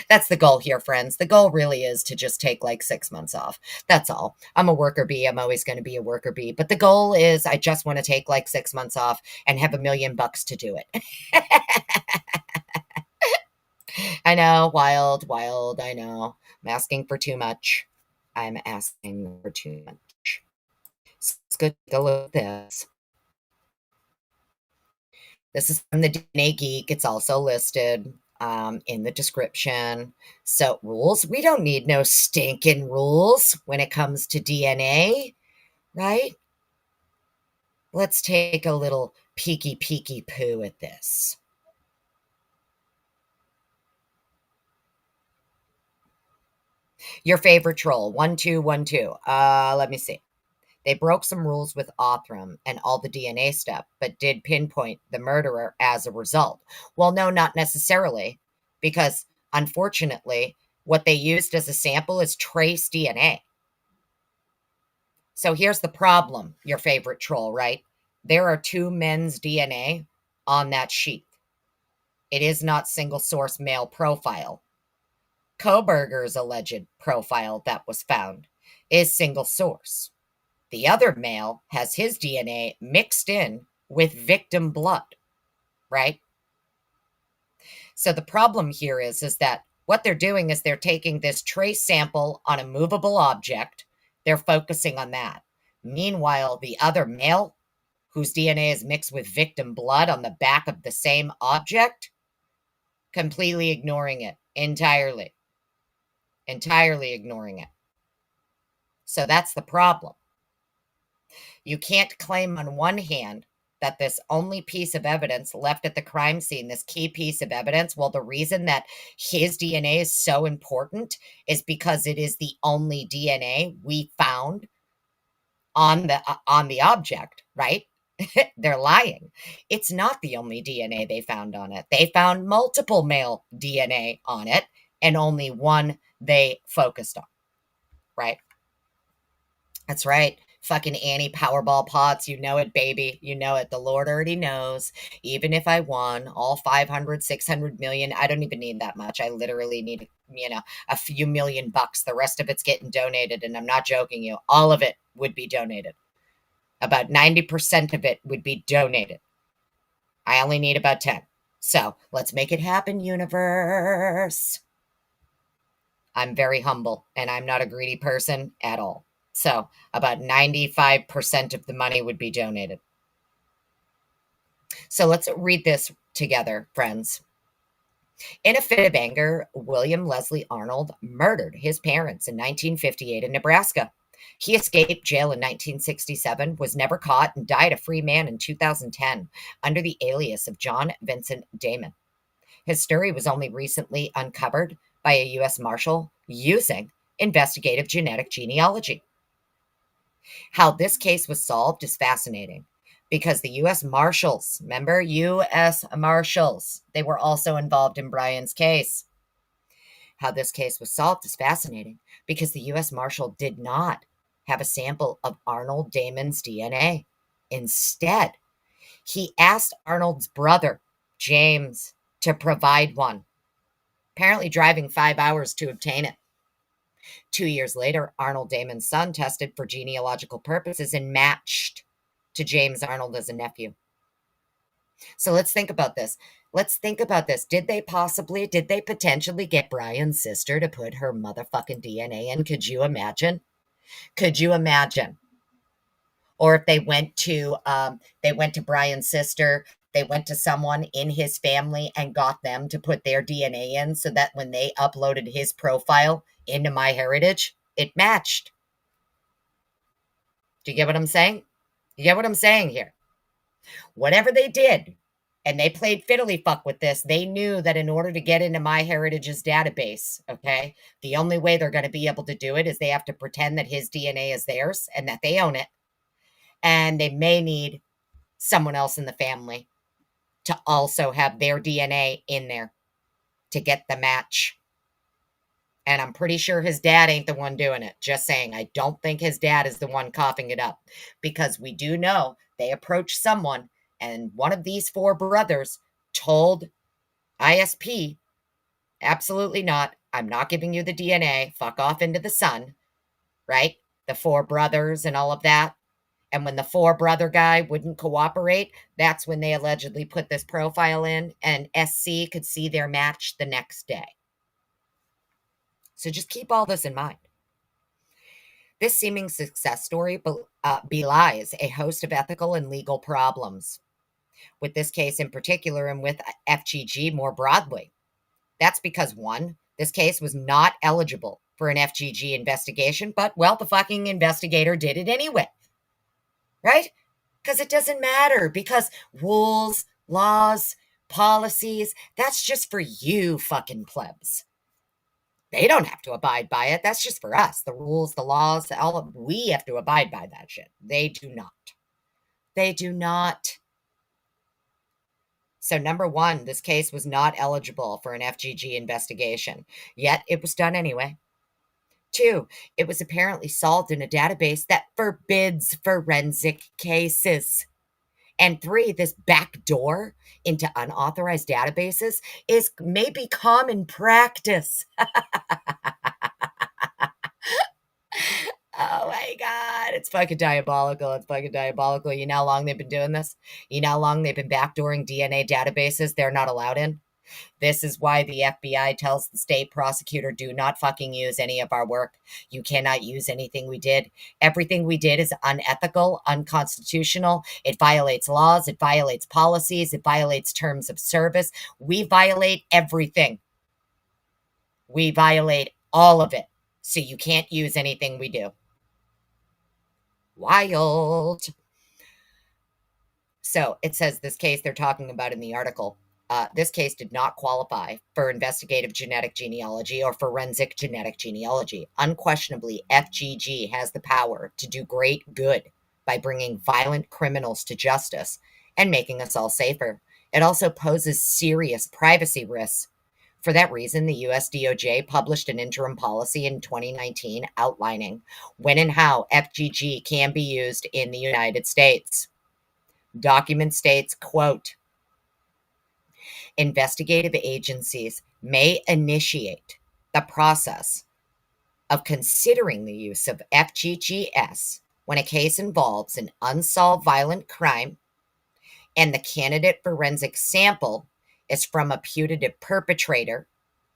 [SPEAKER 1] That's the goal here, friends. The goal really is to just take like 6 months off. That's all. I'm a worker bee. I'm always going to be a worker bee. But the goal is I just want to take like 6 months off and have $1 million to do it. I know, wild, wild. I know. I'm asking for too much. I'm asking for too much. So let's go take a look at this. This is from the DNA Geek. It's also listed in the description. So rules, we don't need no stinking rules when it comes to DNA, right? Let's take a little peeky poo at this. Your favorite troll, 1212. Let me see. They broke some rules with Othram and all the DNA stuff, but did pinpoint the murderer as a result. Well, no, not necessarily, because unfortunately, what they used as a sample is trace DNA. So here's the problem, your favorite troll, right? There are 2 men's DNA on that sheet. It is not single source male profile. Koberger's alleged profile that was found is single source. The other male has his DNA mixed in with victim blood, right? So the problem here is that what they're doing is they're taking this trace sample on a movable object. They're focusing on that. Meanwhile, the other male, whose DNA is mixed with victim blood on the back of the same object, completely ignoring it entirely ignoring it. So that's the problem. You can't claim on one hand that this only piece of evidence left at the crime scene, this key piece of evidence, well, the reason that his DNA is so important is because it is the only DNA we found on the object, right? They're lying. It's not the only DNA they found on it. They found multiple male DNA on it, and only one they focused on, right? That's right. Fucking Annie Powerball Potts. You know it, baby. You know it. The Lord already knows. Even if I won all 500, 600 million, I don't even need that much. I literally need, a few $1,000,000. The rest of it's getting donated. And I'm not joking you. All of it would be donated. About 90% of it would be donated. I only need about 10. So let's make it happen, universe. I'm very humble and I'm not a greedy person at all. So about 95% of the money would be donated. So let's read this together, friends. In a fit of anger, William Leslie Arnold murdered his parents in 1958 in Nebraska. He escaped jail in 1967, was never caught, and died a free man in 2010 under the alias of John Vincent Damon. His story was only recently uncovered by a U.S. Marshal using investigative genetic genealogy. How this case was solved is fascinating because the U.S. Marshals, remember, U.S. Marshals, they were also involved in Brian's case. How this case was solved is fascinating because the U.S. Marshal did not have a sample of Arnold Damon's DNA. Instead, he asked Arnold's brother, James, to provide one, apparently driving 5 hours to obtain it. 2 years later, Arnold Damon's son tested for genealogical purposes and matched to James Arnold as a nephew. So let's think about this. Did they potentially get Brian's sister to put her motherfucking DNA in? Could you imagine? Or if they went to Brian's sister, they went to someone in his family and got them to put their DNA in so that when they uploaded his profile into MyHeritage, it matched. Do you get what I'm saying? You get what I'm saying here? Whatever they did, and they played fiddly fuck with this, they knew that in order to get into MyHeritage's database, okay, the only way they're going to be able to do it is they have to pretend that his DNA is theirs and that they own it. And they may need someone else in the family to also have their DNA in there to get the match. And I'm pretty sure his dad ain't the one doing it. Just saying, I don't think his dad is the one coughing it up. Because we do know they approached someone, and one of these 4 brothers told ISP, absolutely not. I'm not giving you the DNA. Fuck off into the sun. Right? The 4 brothers and all of that. And when the 4 brother guy wouldn't cooperate, that's when they allegedly put this profile in, and SC could see their match the next day. So just keep all this in mind. This seeming success story belies a host of ethical and legal problems with this case in particular and with FGG more broadly. That's because, 1, this case was not eligible for an FGG investigation, but, well, the fucking investigator did it anyway. Right? Because it doesn't matter, because rules, laws, policies, that's just for you fucking plebs. They don't have to abide by it. That's just for us. The rules, the laws, we have to abide by that shit. They do not. They do not. So number 1, this case was not eligible for an FGG investigation, yet it was done anyway. 2, it was apparently solved in a database that forbids forensic cases. And 3, this back door into unauthorized databases may be common practice. Oh my God, it's fucking diabolical. It's fucking diabolical. You know how long they've been doing this? You know how long they've been backdooring DNA databases they're not allowed in? This is why the FBI tells the state prosecutor, do not fucking use any of our work. You cannot use anything we did. Everything we did is unethical, unconstitutional. It violates laws. It violates policies. It violates terms of service. We violate everything. We violate all of it. So you can't use anything we do. Wild. So it says this case they're talking about in the article. This case did not qualify for investigative genetic genealogy or forensic genetic genealogy. Unquestionably, FGG has the power to do great good by bringing violent criminals to justice and making us all safer. It also poses serious privacy risks. For that reason, the US DOJ published an interim policy in 2019 outlining when and how FGG can be used in the United States. Document states, quote, investigative agencies may initiate the process of considering the use of FGGS when a case involves an unsolved violent crime and the candidate forensic sample is from a putative perpetrator,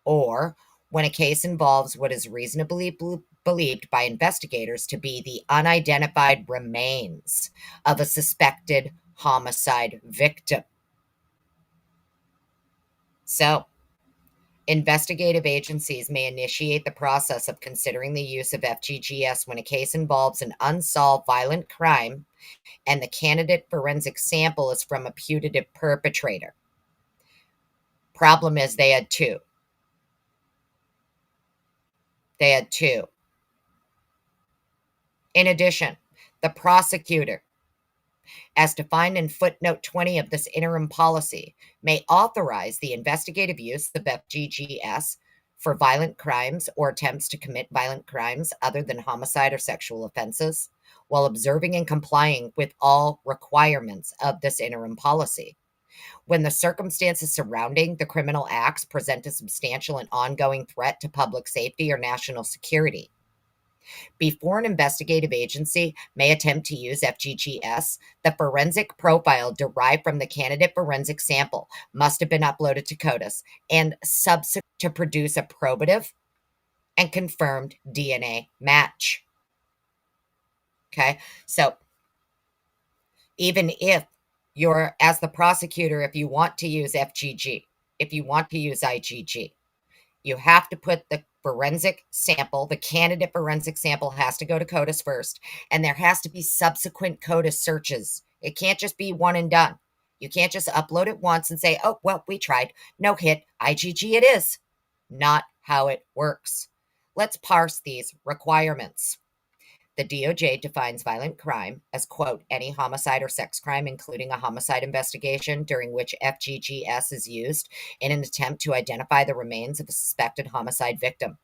[SPEAKER 1] or when a case involves what is reasonably believed by investigators to be the unidentified remains of a suspected homicide victim. So, investigative agencies may initiate the process of considering the use of FGGS when a case involves an unsolved violent crime and the candidate forensic sample is from a putative perpetrator. Problem is, they had two. In addition, the prosecutor, as defined in footnote 20 of this interim policy, may authorize the investigative use of FGGS for violent crimes or attempts to commit violent crimes other than homicide or sexual offenses, while observing and complying with all requirements of this interim policy. When the circumstances surrounding the criminal acts present a substantial and ongoing threat to public safety or national security. Before an investigative agency may attempt to use FGGS, the forensic profile derived from the candidate forensic sample must have been uploaded to CODIS and subsequent to produce a probative and confirmed DNA match. Okay, so even if you're, as the prosecutor, if you want to use FGG, if you want to use IgG, you have to put the forensic sample, the candidate forensic sample has to go to CODIS first, and there has to be subsequent CODIS searches. It can't just be one and done. You can't just upload it once and say, oh, well, we tried. No hit. IgG it is. Not how it works. Let's parse these requirements. The DOJ defines violent crime as, quote, any homicide or sex crime, including a homicide investigation during which FGGS is used in an attempt to identify the remains of a suspected homicide victim.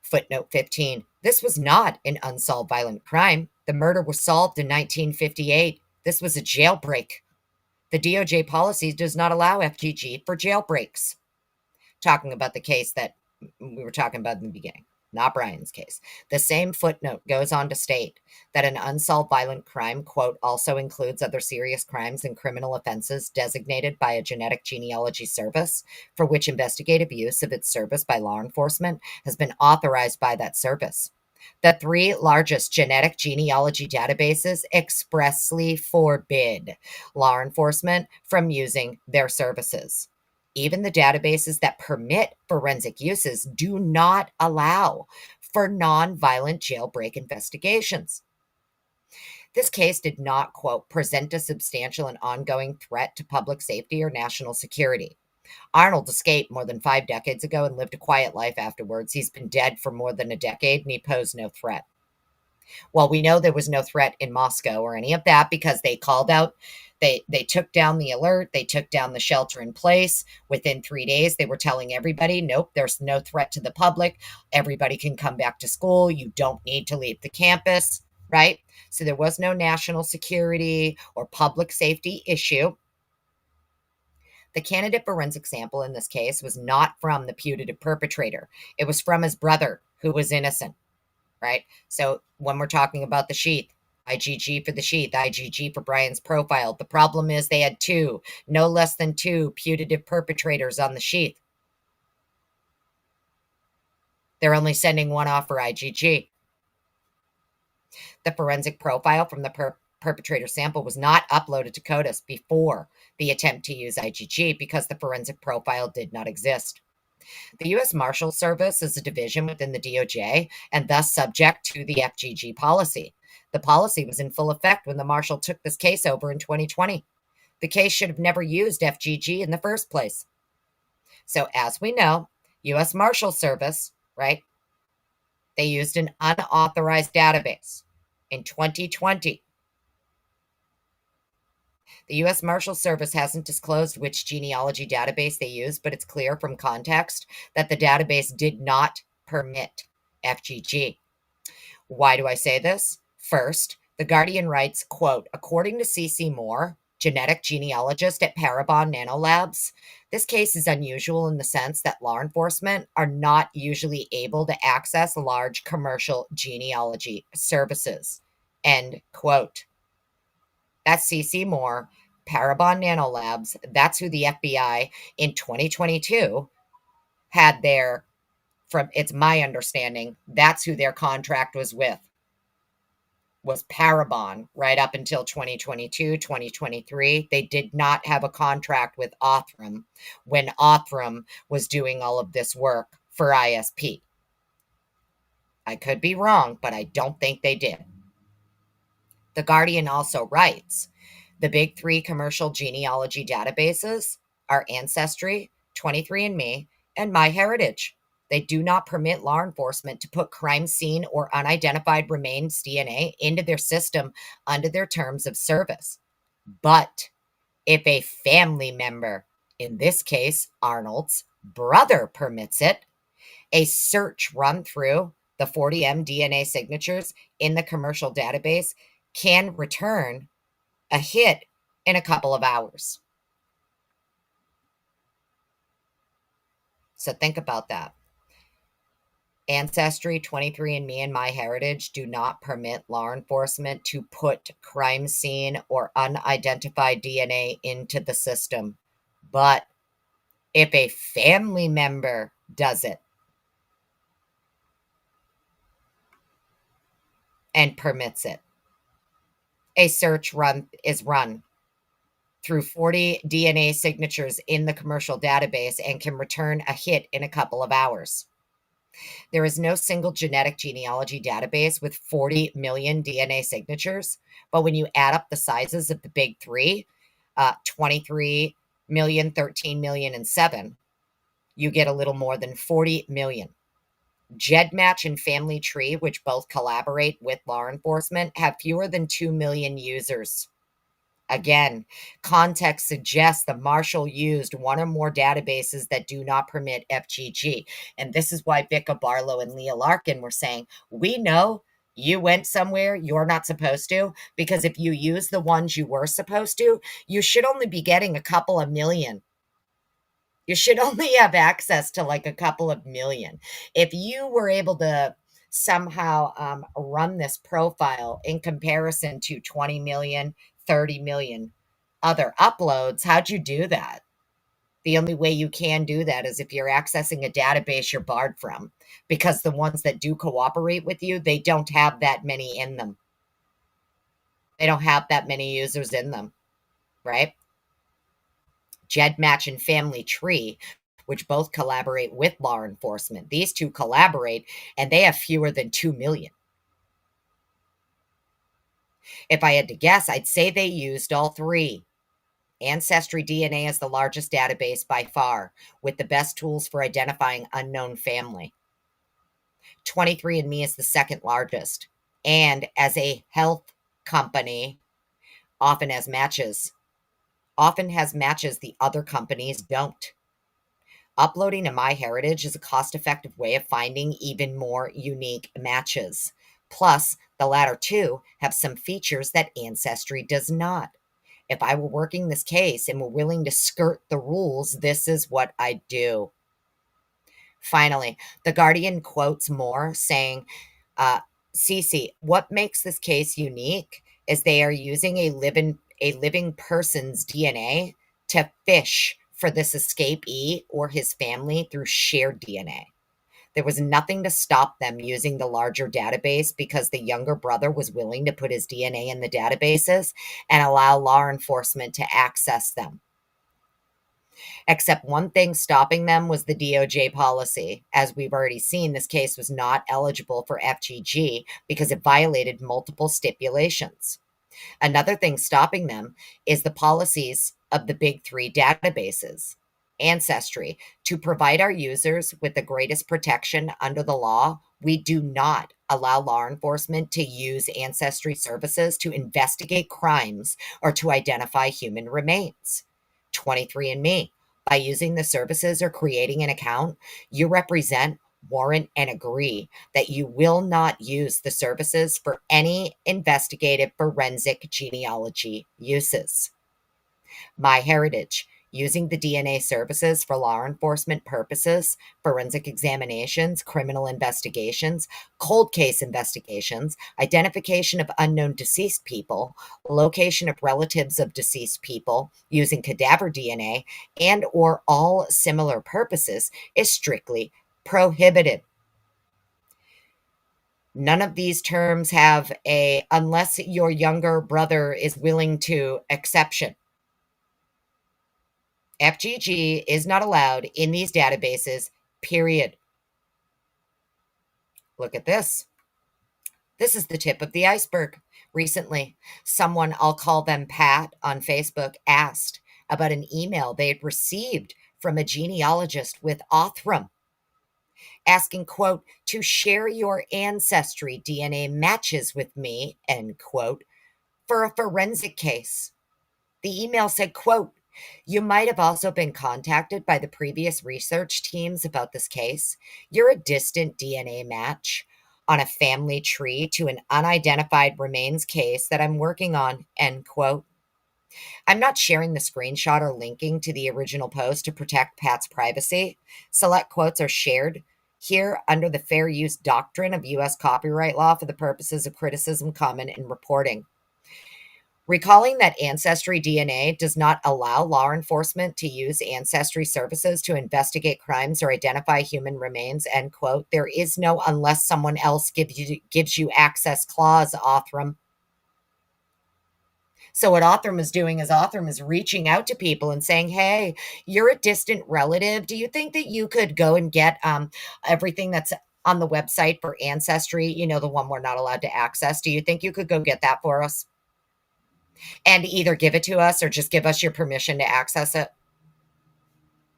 [SPEAKER 1] Footnote 15. This was not an unsolved violent crime. The murder was solved in 1958. This was a jailbreak. The DOJ policy does not allow FGG for jailbreaks. Talking about the case that we were talking about in the beginning. Not Brian's case. The same footnote goes on to state that an unsolved violent crime, quote, also includes other serious crimes and criminal offenses designated by a genetic genealogy service for which investigative use of its service by law enforcement has been authorized by that service. The three largest genetic genealogy databases expressly forbid law enforcement from using their services. Even the databases that permit forensic uses do not allow for non-violent jailbreak investigations. This case did not, quote, present a substantial and ongoing threat to public safety or national security. Arnold escaped more than 5 decades ago and lived a quiet life afterwards. He's been dead for more than a decade and he posed no threat. Well, we know there was no threat in Moscow or any of that because they called out, they took down the alert, they took down the shelter in place. Within 3 days, they were telling everybody, nope, there's no threat to the public. Everybody can come back to school. You don't need to leave the campus, right? So there was no national security or public safety issue. The candidate forensic sample in this case was not from the putative perpetrator. It was from his brother, who was innocent. Right? So when we're talking about the sheath, IgG for the sheath, IgG for Brian's profile. The problem is they had two, no less than two putative perpetrators on the sheath. They're only sending one off for IgG. The forensic profile from the perpetrator sample was not uploaded to CODIS before the attempt to use IgG because the forensic profile did not exist. The U.S. Marshal Service is a division within the DOJ and thus subject to the FGG policy. The policy was in full effect when the Marshal took this case over in 2020. The case should have never used FGG in the first place. So as we know, U.S. Marshal Service, right, they used an unauthorized database in 2020. The U.S. Marshal Service hasn't disclosed which genealogy database they used, but it's clear from context that the database did not permit FGG. Why do I say this? First, The Guardian writes, quote, according to C.C. Moore, genetic genealogist at Parabon Nanolabs, this case is unusual in the sense that law enforcement are not usually able to access large commercial genealogy services, end quote. That's C.C. Moore, Parabon Nanolabs. That's who the FBI in 2022 had their, from it's my understanding, that's who their contract was with, was Parabon right up until 2022, 2023. They did not have a contract with Othram when Othram was doing all of this work for ISP. I could be wrong, but I don't think they did. The Guardian also writes, the big three commercial genealogy databases are Ancestry, 23andMe, and MyHeritage. They do not permit law enforcement to put crime scene or unidentified remains DNA into their system under their terms of service. But if a family member, in this case Arnold's brother, permits it, a search run through the 40M DNA signatures in the commercial database can return a hit in a couple of hours. So think about that. Ancestry, 23andMe, and MyHeritage do not permit law enforcement to put crime scene or unidentified DNA into the system. But if a family member does it and permits it, a search run is run through 40 DNA signatures in the commercial database and can return a hit in a couple of hours. There is no single genetic genealogy database with 40 million DNA signatures, but when you add up the sizes of the big three, 23 million, 13 million, and 7, you get a little more than 40 million. GEDmatch and Family Tree, which both collaborate with law enforcement, have fewer than 2 million users. Again, context suggests the Marshal used one or more databases that do not permit FGG. And this is why Vicka Barlow and Leah Larkin were saying, we know you went somewhere you're not supposed to, because if you use the ones you were supposed to, you should only be getting a couple of million. You should only have access to like a couple of million. If you were able to somehow run this profile in comparison to 20 million, 30 million other uploads, how'd you do that? The only way you can do that is if you're accessing a database you're barred from, because the ones that do cooperate with you, they don't have that many in them. They don't have that many users in them, right? GEDmatch and Family Tree, which both collaborate with law enforcement. These two collaborate, and they have fewer than 2 million. If I had to guess, I'd say they used all three. Ancestry DNA is the largest database by far, with the best tools for identifying unknown family. 23andMe is the second largest, and as a health company, often has matches the other companies don't. Uploading to MyHeritage is a cost-effective way of finding even more unique matches. Plus, the latter two have some features that Ancestry does not. If I were working this case and were willing to skirt the rules, this is what I'd do. Finally, The Guardian quotes Moore saying, Cece, what makes this case unique is they are using a living person's DNA to fish for this escapee or his family through shared DNA. There was nothing to stop them using the larger database because the younger brother was willing to put his DNA in the databases and allow law enforcement to access them. Except one thing stopping them was the DOJ policy. As we've already seen, this case was not eligible for FGG because it violated multiple stipulations. Another thing stopping them is the policies of the big three databases. Ancestry. To provide our users with the greatest protection under the law, we do not allow law enforcement to use ancestry services to investigate crimes or to identify human remains. 23andMe. By using the services or creating an account, you represent, warrant, and agree that you will not use the services for any investigative forensic genealogy uses. MyHeritage, using the DNA services for law enforcement purposes, forensic examinations, criminal investigations, cold case investigations, identification of unknown deceased people, location of relatives of deceased people using cadaver DNA, and or all similar purposes is strictly prohibited. None of these terms have a unless your younger brother is willing to exception. FGG is not allowed in these databases, period. Look at this. This is the tip of the iceberg. Recently, someone, I'll call them Pat, on Facebook asked about an email they had received from a genealogist with Othram asking, quote, to share your ancestry DNA matches with me, end quote, for a forensic case. The email said, quote, you might have also been contacted by the previous research teams about this case. You're a distant DNA match on a family tree to an unidentified remains case that I'm working on, end quote. I'm not sharing the screenshot or linking to the original post to protect Pat's privacy. Select quotes are shared here under the fair use doctrine of U.S. copyright law for the purposes of criticism, comment, and reporting. Recalling that Ancestry DNA does not allow law enforcement to use ancestry services to investigate crimes or identify human remains, end quote. There is no unless someone else gives you access clause, Othram. So what Othram is doing is Othram is reaching out to people and saying, hey, you're a distant relative. Do you think that you could go and get everything that's on the website for Ancestry, you know, the one we're not allowed to access? Do you think you could go get that for us? And either give it to us or just give us your permission to access it.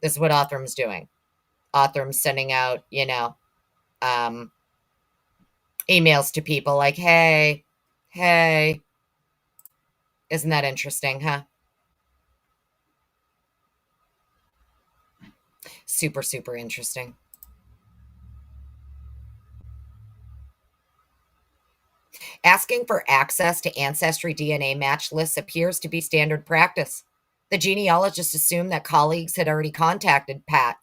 [SPEAKER 1] This is what Othram's doing. Othram's sending out, emails to people like, hey, isn't that interesting, huh? Super, super interesting. Asking for access to Ancestry DNA match lists appears to be standard practice. The genealogists assumed that colleagues had already contacted Pat.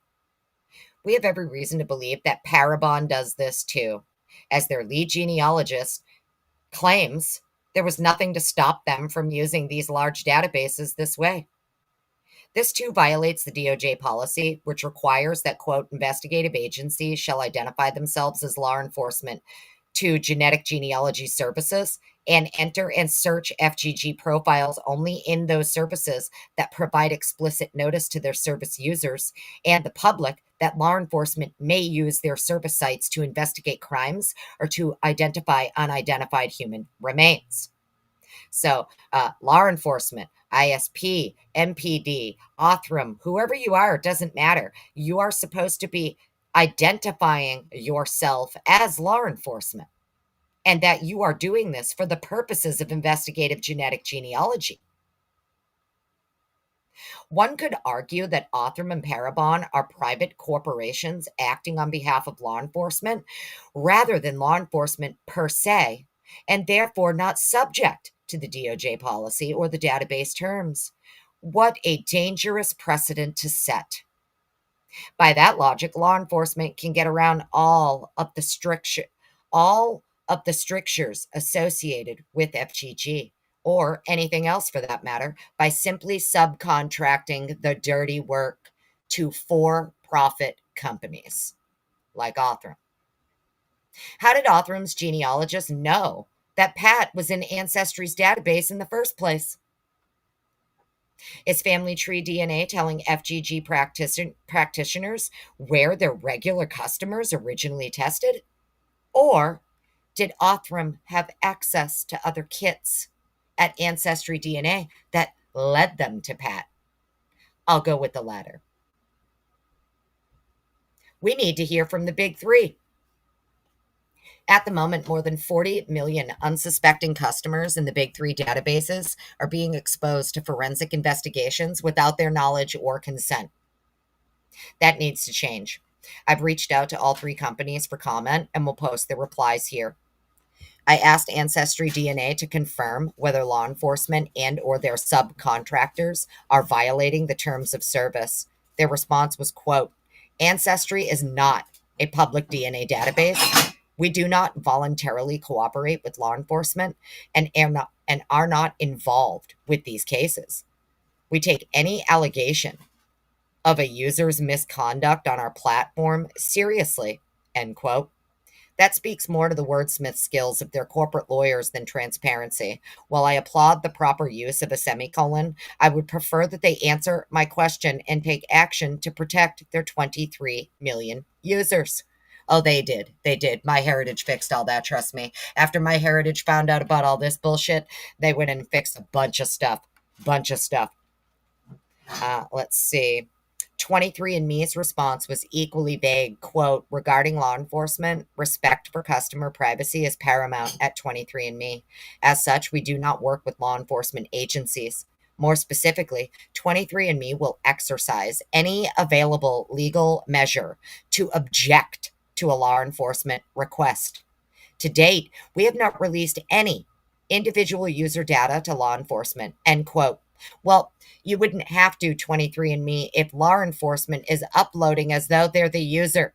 [SPEAKER 1] We have every reason to believe that Parabon does this too, as their lead genealogist claims there was nothing to stop them from using these large databases this way. This too violates the DOJ policy, which requires that, quote, investigative agencies shall identify themselves as law enforcement to genetic genealogy services and enter and search FGG profiles only in those services that provide explicit notice to their service users and the public that law enforcement may use their service sites to investigate crimes or to identify unidentified human remains. So, law enforcement, ISP, MPD, Othram, whoever you are, it doesn't matter. You are supposed to be identifying yourself as law enforcement and that you are doing this for the purposes of investigative genetic genealogy. One could argue that Othram and Parabon are private corporations acting on behalf of law enforcement rather than law enforcement per se, and therefore not subject to the DOJ policy or the database terms. What a dangerous precedent to set. By that logic, law enforcement can get around all of of the strictures associated with FGG, or anything else for that matter, by simply subcontracting the dirty work to for-profit companies like Othram. How did Othram's genealogist know that Pat was in Ancestry's database in the first place? Is family tree DNA telling FGG practitioners where their regular customers originally tested? Or did Othram have access to other kits at Ancestry DNA that led them to Pat? I'll go with the latter. We need to hear from the big three. At the moment, more than 40 million unsuspecting customers in the big three databases are being exposed to forensic investigations without their knowledge or consent. That needs to change. I've reached out to all three companies for comment and will post their replies here. I asked Ancestry DNA to confirm whether law enforcement and or their subcontractors are violating the terms of service. Their response was, quote, Ancestry is not a public DNA database. We do not voluntarily cooperate with law enforcement and are not involved with these cases. We take any allegation of a user's misconduct on our platform seriously, end quote. That speaks more to the wordsmith skills of their corporate lawyers than transparency. While I applaud the proper use of a semicolon, I would prefer that they answer my question and take action to protect their 23 million users. Oh, they did. They did. MyHeritage fixed all that, trust me. After MyHeritage found out about all this bullshit, they went and fixed a bunch of stuff. Let's see. 23andMe's response was equally vague. Quote, regarding law enforcement, respect for customer privacy is paramount at 23andMe. As such, we do not work with law enforcement agencies. More specifically, 23andMe will exercise any available legal measure to object to a law enforcement request. To date, we have not released any individual user data to law enforcement, end quote. Well, you wouldn't have to 23andMe if law enforcement is uploading as though they're the user.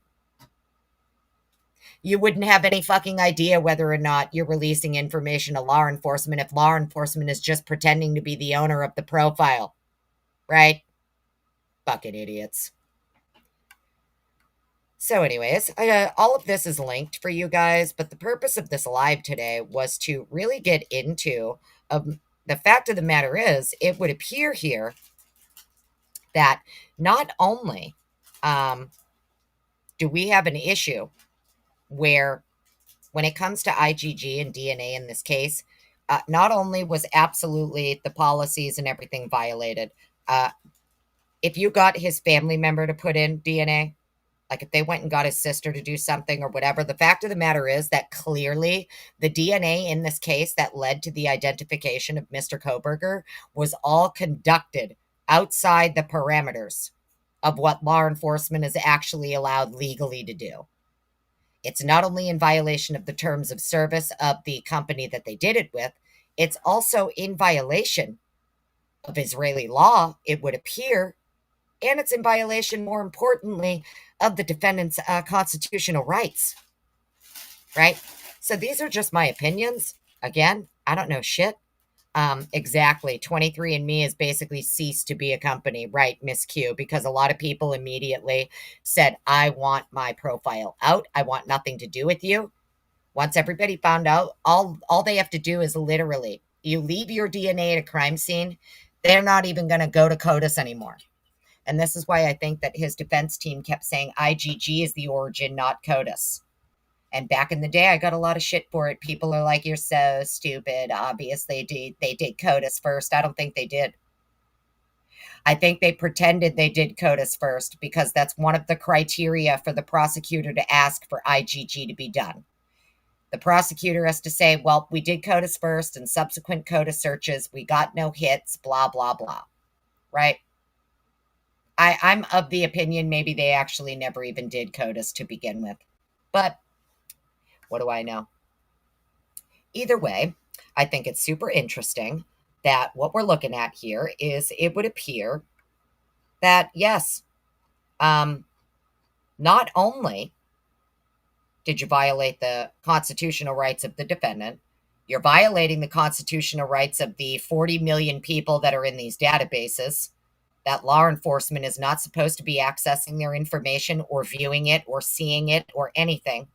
[SPEAKER 1] You wouldn't have any fucking idea whether or not you're releasing information to law enforcement if law enforcement is just pretending to be the owner of the profile, right? Fucking idiots. So anyways, all of this is linked for you guys, but the purpose of this live today was to really get into the fact of the matter is, it would appear here that not only do we have an issue where when it comes to IgG and DNA in this case, not only was absolutely the policies and everything violated, if you got his family member to put in DNA, like if they went and got his sister to do something or whatever, the fact of the matter is that clearly the DNA in this case that led to the identification of Mr. Koberger was all conducted outside the parameters of what law enforcement is actually allowed legally to do. It's not only in violation of the terms of service of the company that they did it with, it's also in violation of Israeli law, it would appear, and it's in violation, more importantly, of the defendant's constitutional rights, right? So these are just my opinions. Again, I don't know shit. Exactly. 23andMe has basically ceased to be a company, right, Miss Q? Because a lot of people immediately said, I want my profile out. I want nothing to do with you. Once everybody found out, all they have to do is literally, you leave your DNA at a crime scene, they're not even going to go to CODIS anymore. And this is why I think that his defense team kept saying IgG is the origin, not CODIS. And back in the day, I got a lot of shit for it. People are like, you're so stupid. Obviously, they did CODIS first. I don't think they did. I think they pretended they did CODIS first because that's one of the criteria for the prosecutor to ask for IgG to be done. The prosecutor has to say, well, we did CODIS first and subsequent CODIS searches, we got no hits, blah, blah, blah. Right? I'm of the opinion maybe they actually never even did CODIS to begin with. But what do I know? Either way, I think it's super interesting that what we're looking at here is it would appear that, yes, not only Did you violate the constitutional rights of the defendant? You're violating the constitutional rights of the 40 million people that are in these databases. That law enforcement is not supposed to be accessing their information or viewing it or seeing it or anything.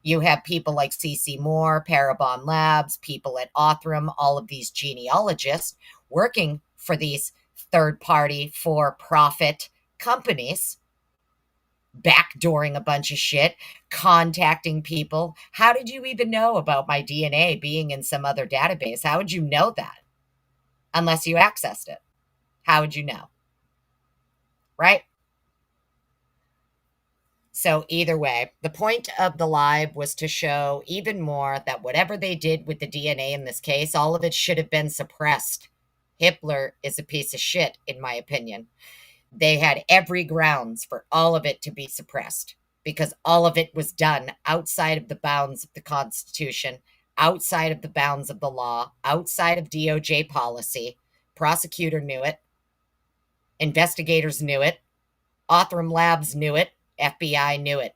[SPEAKER 1] You have people like CC Moore, Parabon Labs, people at Othram, all of these genealogists working for these third-party for-profit companies, backdooring a bunch of shit, contacting people. How did you even know about my DNA being in some other database? How would you know that? Unless you accessed it. How would you know? Right? So either way, the point of the live was to show even more that whatever they did with the DNA in this case, all of it should have been suppressed. Hitler is a piece of shit, in my opinion. They had every grounds for all of it to be suppressed because all of it was done outside of the bounds of the Constitution, outside of the bounds of the law, outside of DOJ policy. Prosecutor knew it. Investigators knew it. Othram Labs knew it. FBI knew it.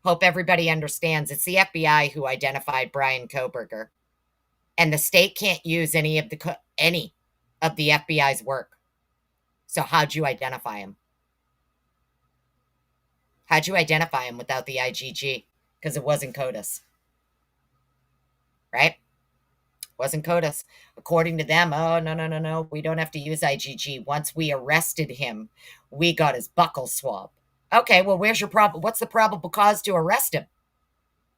[SPEAKER 1] Hope everybody understands it's the FBI who identified Brian Kohberger. And the state can't use any of the FBI's work. So how'd you identify him? How'd you identify him without the IGG? Because it wasn't CODIS. Right? Wasn't CODIS. According to them, oh, no. We don't have to use IGG. Once we arrested him, we got his buccal swab. Okay, well, where's your problem? What's the probable cause to arrest him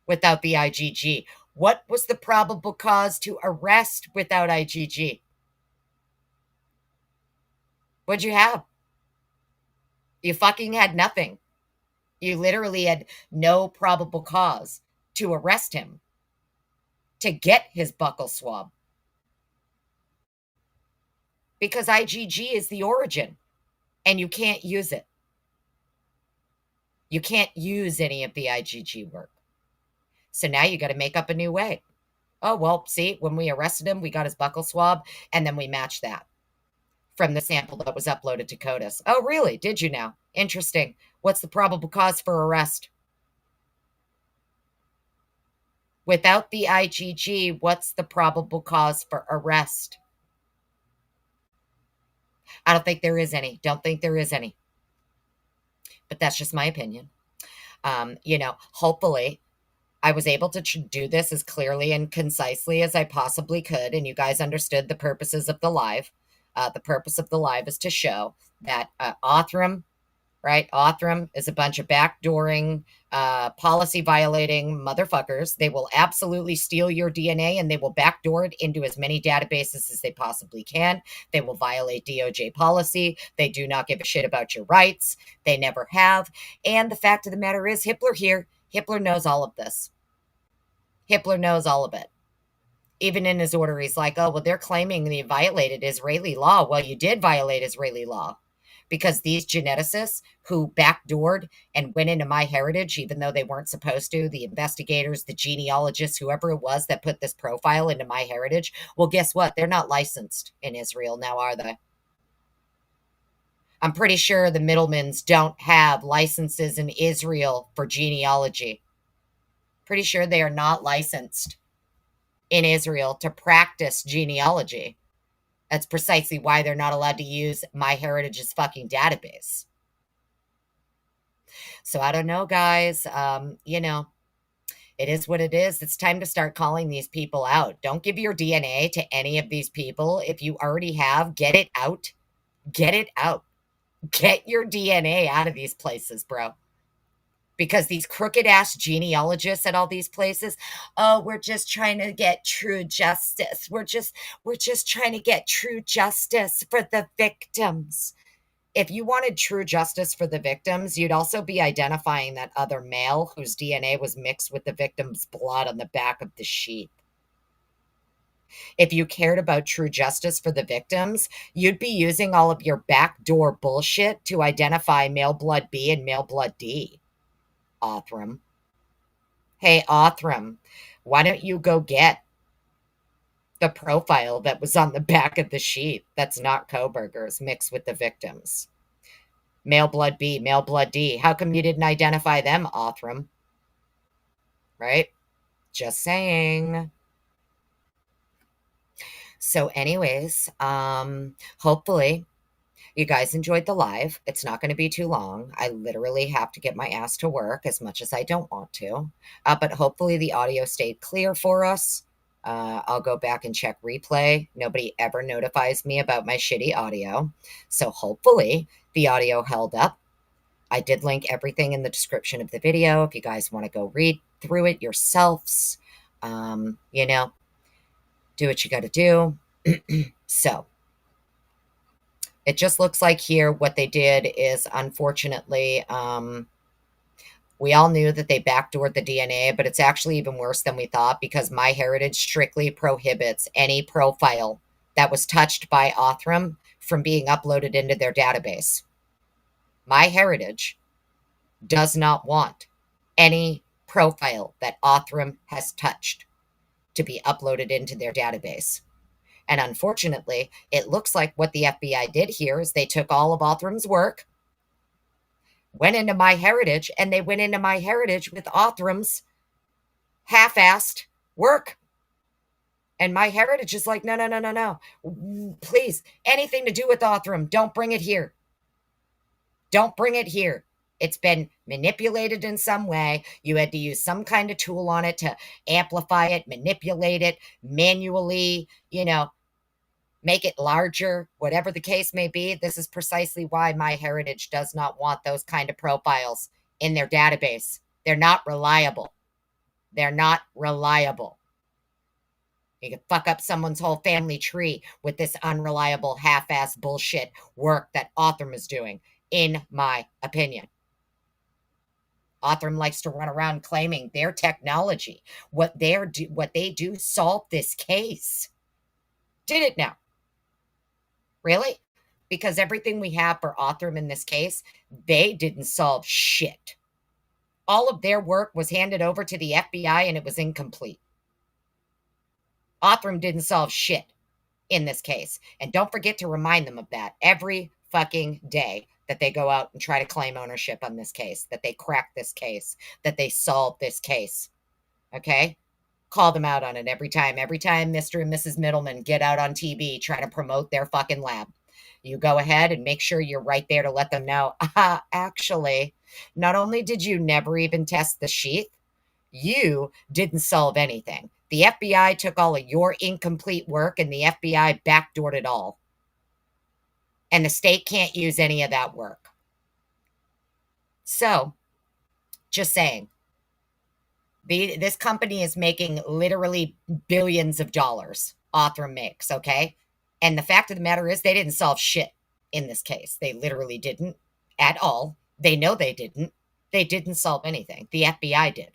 [SPEAKER 1] without the IGG? What was the probable cause to arrest without IGG? What'd you have? You fucking had nothing. You literally had no probable cause to arrest him, to get his buccal swab. Because IGG is the origin, and you can't use it. You can't use any of the IGG work. So now you got to make up a new way. Oh, well, see, when we arrested him, we got his buccal swab, and then we matched that from the sample that was uploaded to CODIS. Oh, really? Did you now? Interesting. What's the probable cause for arrest? Without the IGG, what's the probable cause for arrest? I don't think there is any. Don't think there is any. But that's just my opinion. Hopefully I was able to do this as clearly and concisely as I possibly could, and you guys understood the purposes of the live. The purpose of the live is to show that Othram, right? Othram is a bunch of backdooring, policy violating motherfuckers. They will absolutely steal your DNA and they will backdoor it into as many databases as they possibly can. They will violate DOJ policy. They do not give a shit about your rights. They never have. And the fact of the matter is, Hitler knows all of this. Hitler knows all of it. Even in his order, he's like, oh, well, they're claiming that you violated Israeli law. Well, you did violate Israeli law because these geneticists who backdoored and went into MyHeritage, even though they weren't supposed to, the investigators, the genealogists, whoever it was that put this profile into MyHeritage, well, guess what? They're not licensed in Israel now, are they? I'm pretty sure the middlemans don't have licenses in Israel for genealogy. Pretty sure they are not licensed in Israel to practice genealogy. That's precisely why they're not allowed to use MyHeritage's fucking database. So I don't know, guys. It is what it is. It's time to start calling these people out. Don't give your DNA to any of these people. If you already have, get it out. Get it out. Get your DNA out of these places, bro. Because these crooked ass genealogists at all these places, oh, we're just trying to get true justice. We're just trying to get true justice for the victims. If you wanted true justice for the victims, you'd also be identifying that other male whose DNA was mixed with the victim's blood on the back of the sheep. If you cared about true justice for the victims, you'd be using all of your backdoor bullshit to identify male blood B and male blood D. Othram. Hey, Othram, why don't you go get the profile that was on the back of the sheet that's not Kohberger's mixed with the victims? Male blood B, male blood D. How come you didn't identify them, Othram? Right? Just saying. So anyways, hopefully you guys enjoyed the live. It's not going to be too long. I literally have to get my ass to work as much as I don't want to. But hopefully the audio stayed clear for us. I'll go back and check replay. Nobody ever notifies me about my shitty audio. So hopefully the audio held up. I did link everything in the description of the video if you guys want to go read through it yourselves. You know, do what you got to do. So it just looks like here what they did is, unfortunately, we all knew that they backdoored the DNA, but it's actually even worse than we thought, because MyHeritage strictly prohibits any profile that was touched by Othram from being uploaded into their database. MyHeritage does not want any profile that Othram has touched to be uploaded into their database. And unfortunately, it looks like what the FBI did here is they took all of Othram's work, went into MyHeritage, and they went into MyHeritage with Othram's half-assed work. And MyHeritage is like, no, no, no, no, no. Please, anything to do with Othram, don't bring it here. Don't bring it here. It's been manipulated in some way. You had to use some kind of tool on it to amplify it, manipulate it, manually, make it larger, whatever the case may be. This is precisely why MyHeritage does not want those kind of profiles in their database. They're not reliable. They're not reliable. You can fuck up someone's whole family tree with this unreliable, half-ass bullshit work that Othram is doing, in my opinion. Othram likes to run around claiming their technology, what they do solve this case. Did it now? Really? Because everything we have for Othram in this case, they didn't solve shit. All of their work was handed over to the FBI and it was incomplete. Othram didn't solve shit in this case. And don't forget to remind them of that every fucking day that they go out and try to claim ownership on this case, that they crack this case, that they solve this case. Okay? Call them out on it every time. Every time Mr. and Mrs. Middleman get out on TV trying to promote their fucking lab, you go ahead and make sure you're right there to let them know, actually, not only did you never even test the sheath, you didn't solve anything. The FBI took all of your incomplete work and the FBI backdoored it all. And the state can't use any of that work. So, just saying. This company is making literally billions of dollars. Othram makes, okay? And the fact of the matter is they didn't solve shit in this case. They literally didn't at all. They know they didn't. They didn't solve anything. The FBI did.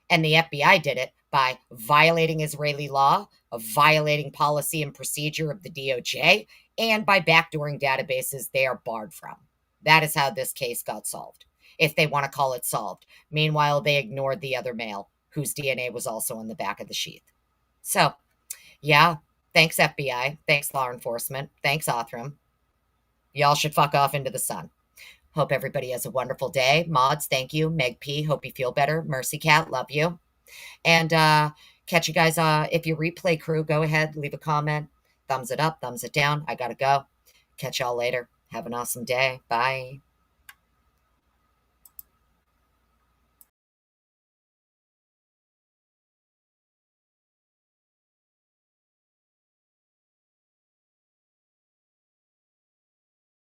[SPEAKER 1] And the FBI did it by violating Israeli law, of violating policy and procedure of the DOJ, and by backdooring databases they are barred from. That is how this case got solved, if they want to call it solved. Meanwhile, they ignored the other male, whose DNA was also on the back of the sheath. So, yeah, thanks FBI, thanks law enforcement, thanks Othram. Y'all should fuck off into the sun. Hope everybody has a wonderful day. Mods, thank you. Meg P, hope you feel better. Mercy Cat, love you. And catch you guys. If you replay crew, go ahead, leave a comment. Thumbs it up, thumbs it down. I gotta go. Catch y'all later. Have an awesome day. Bye.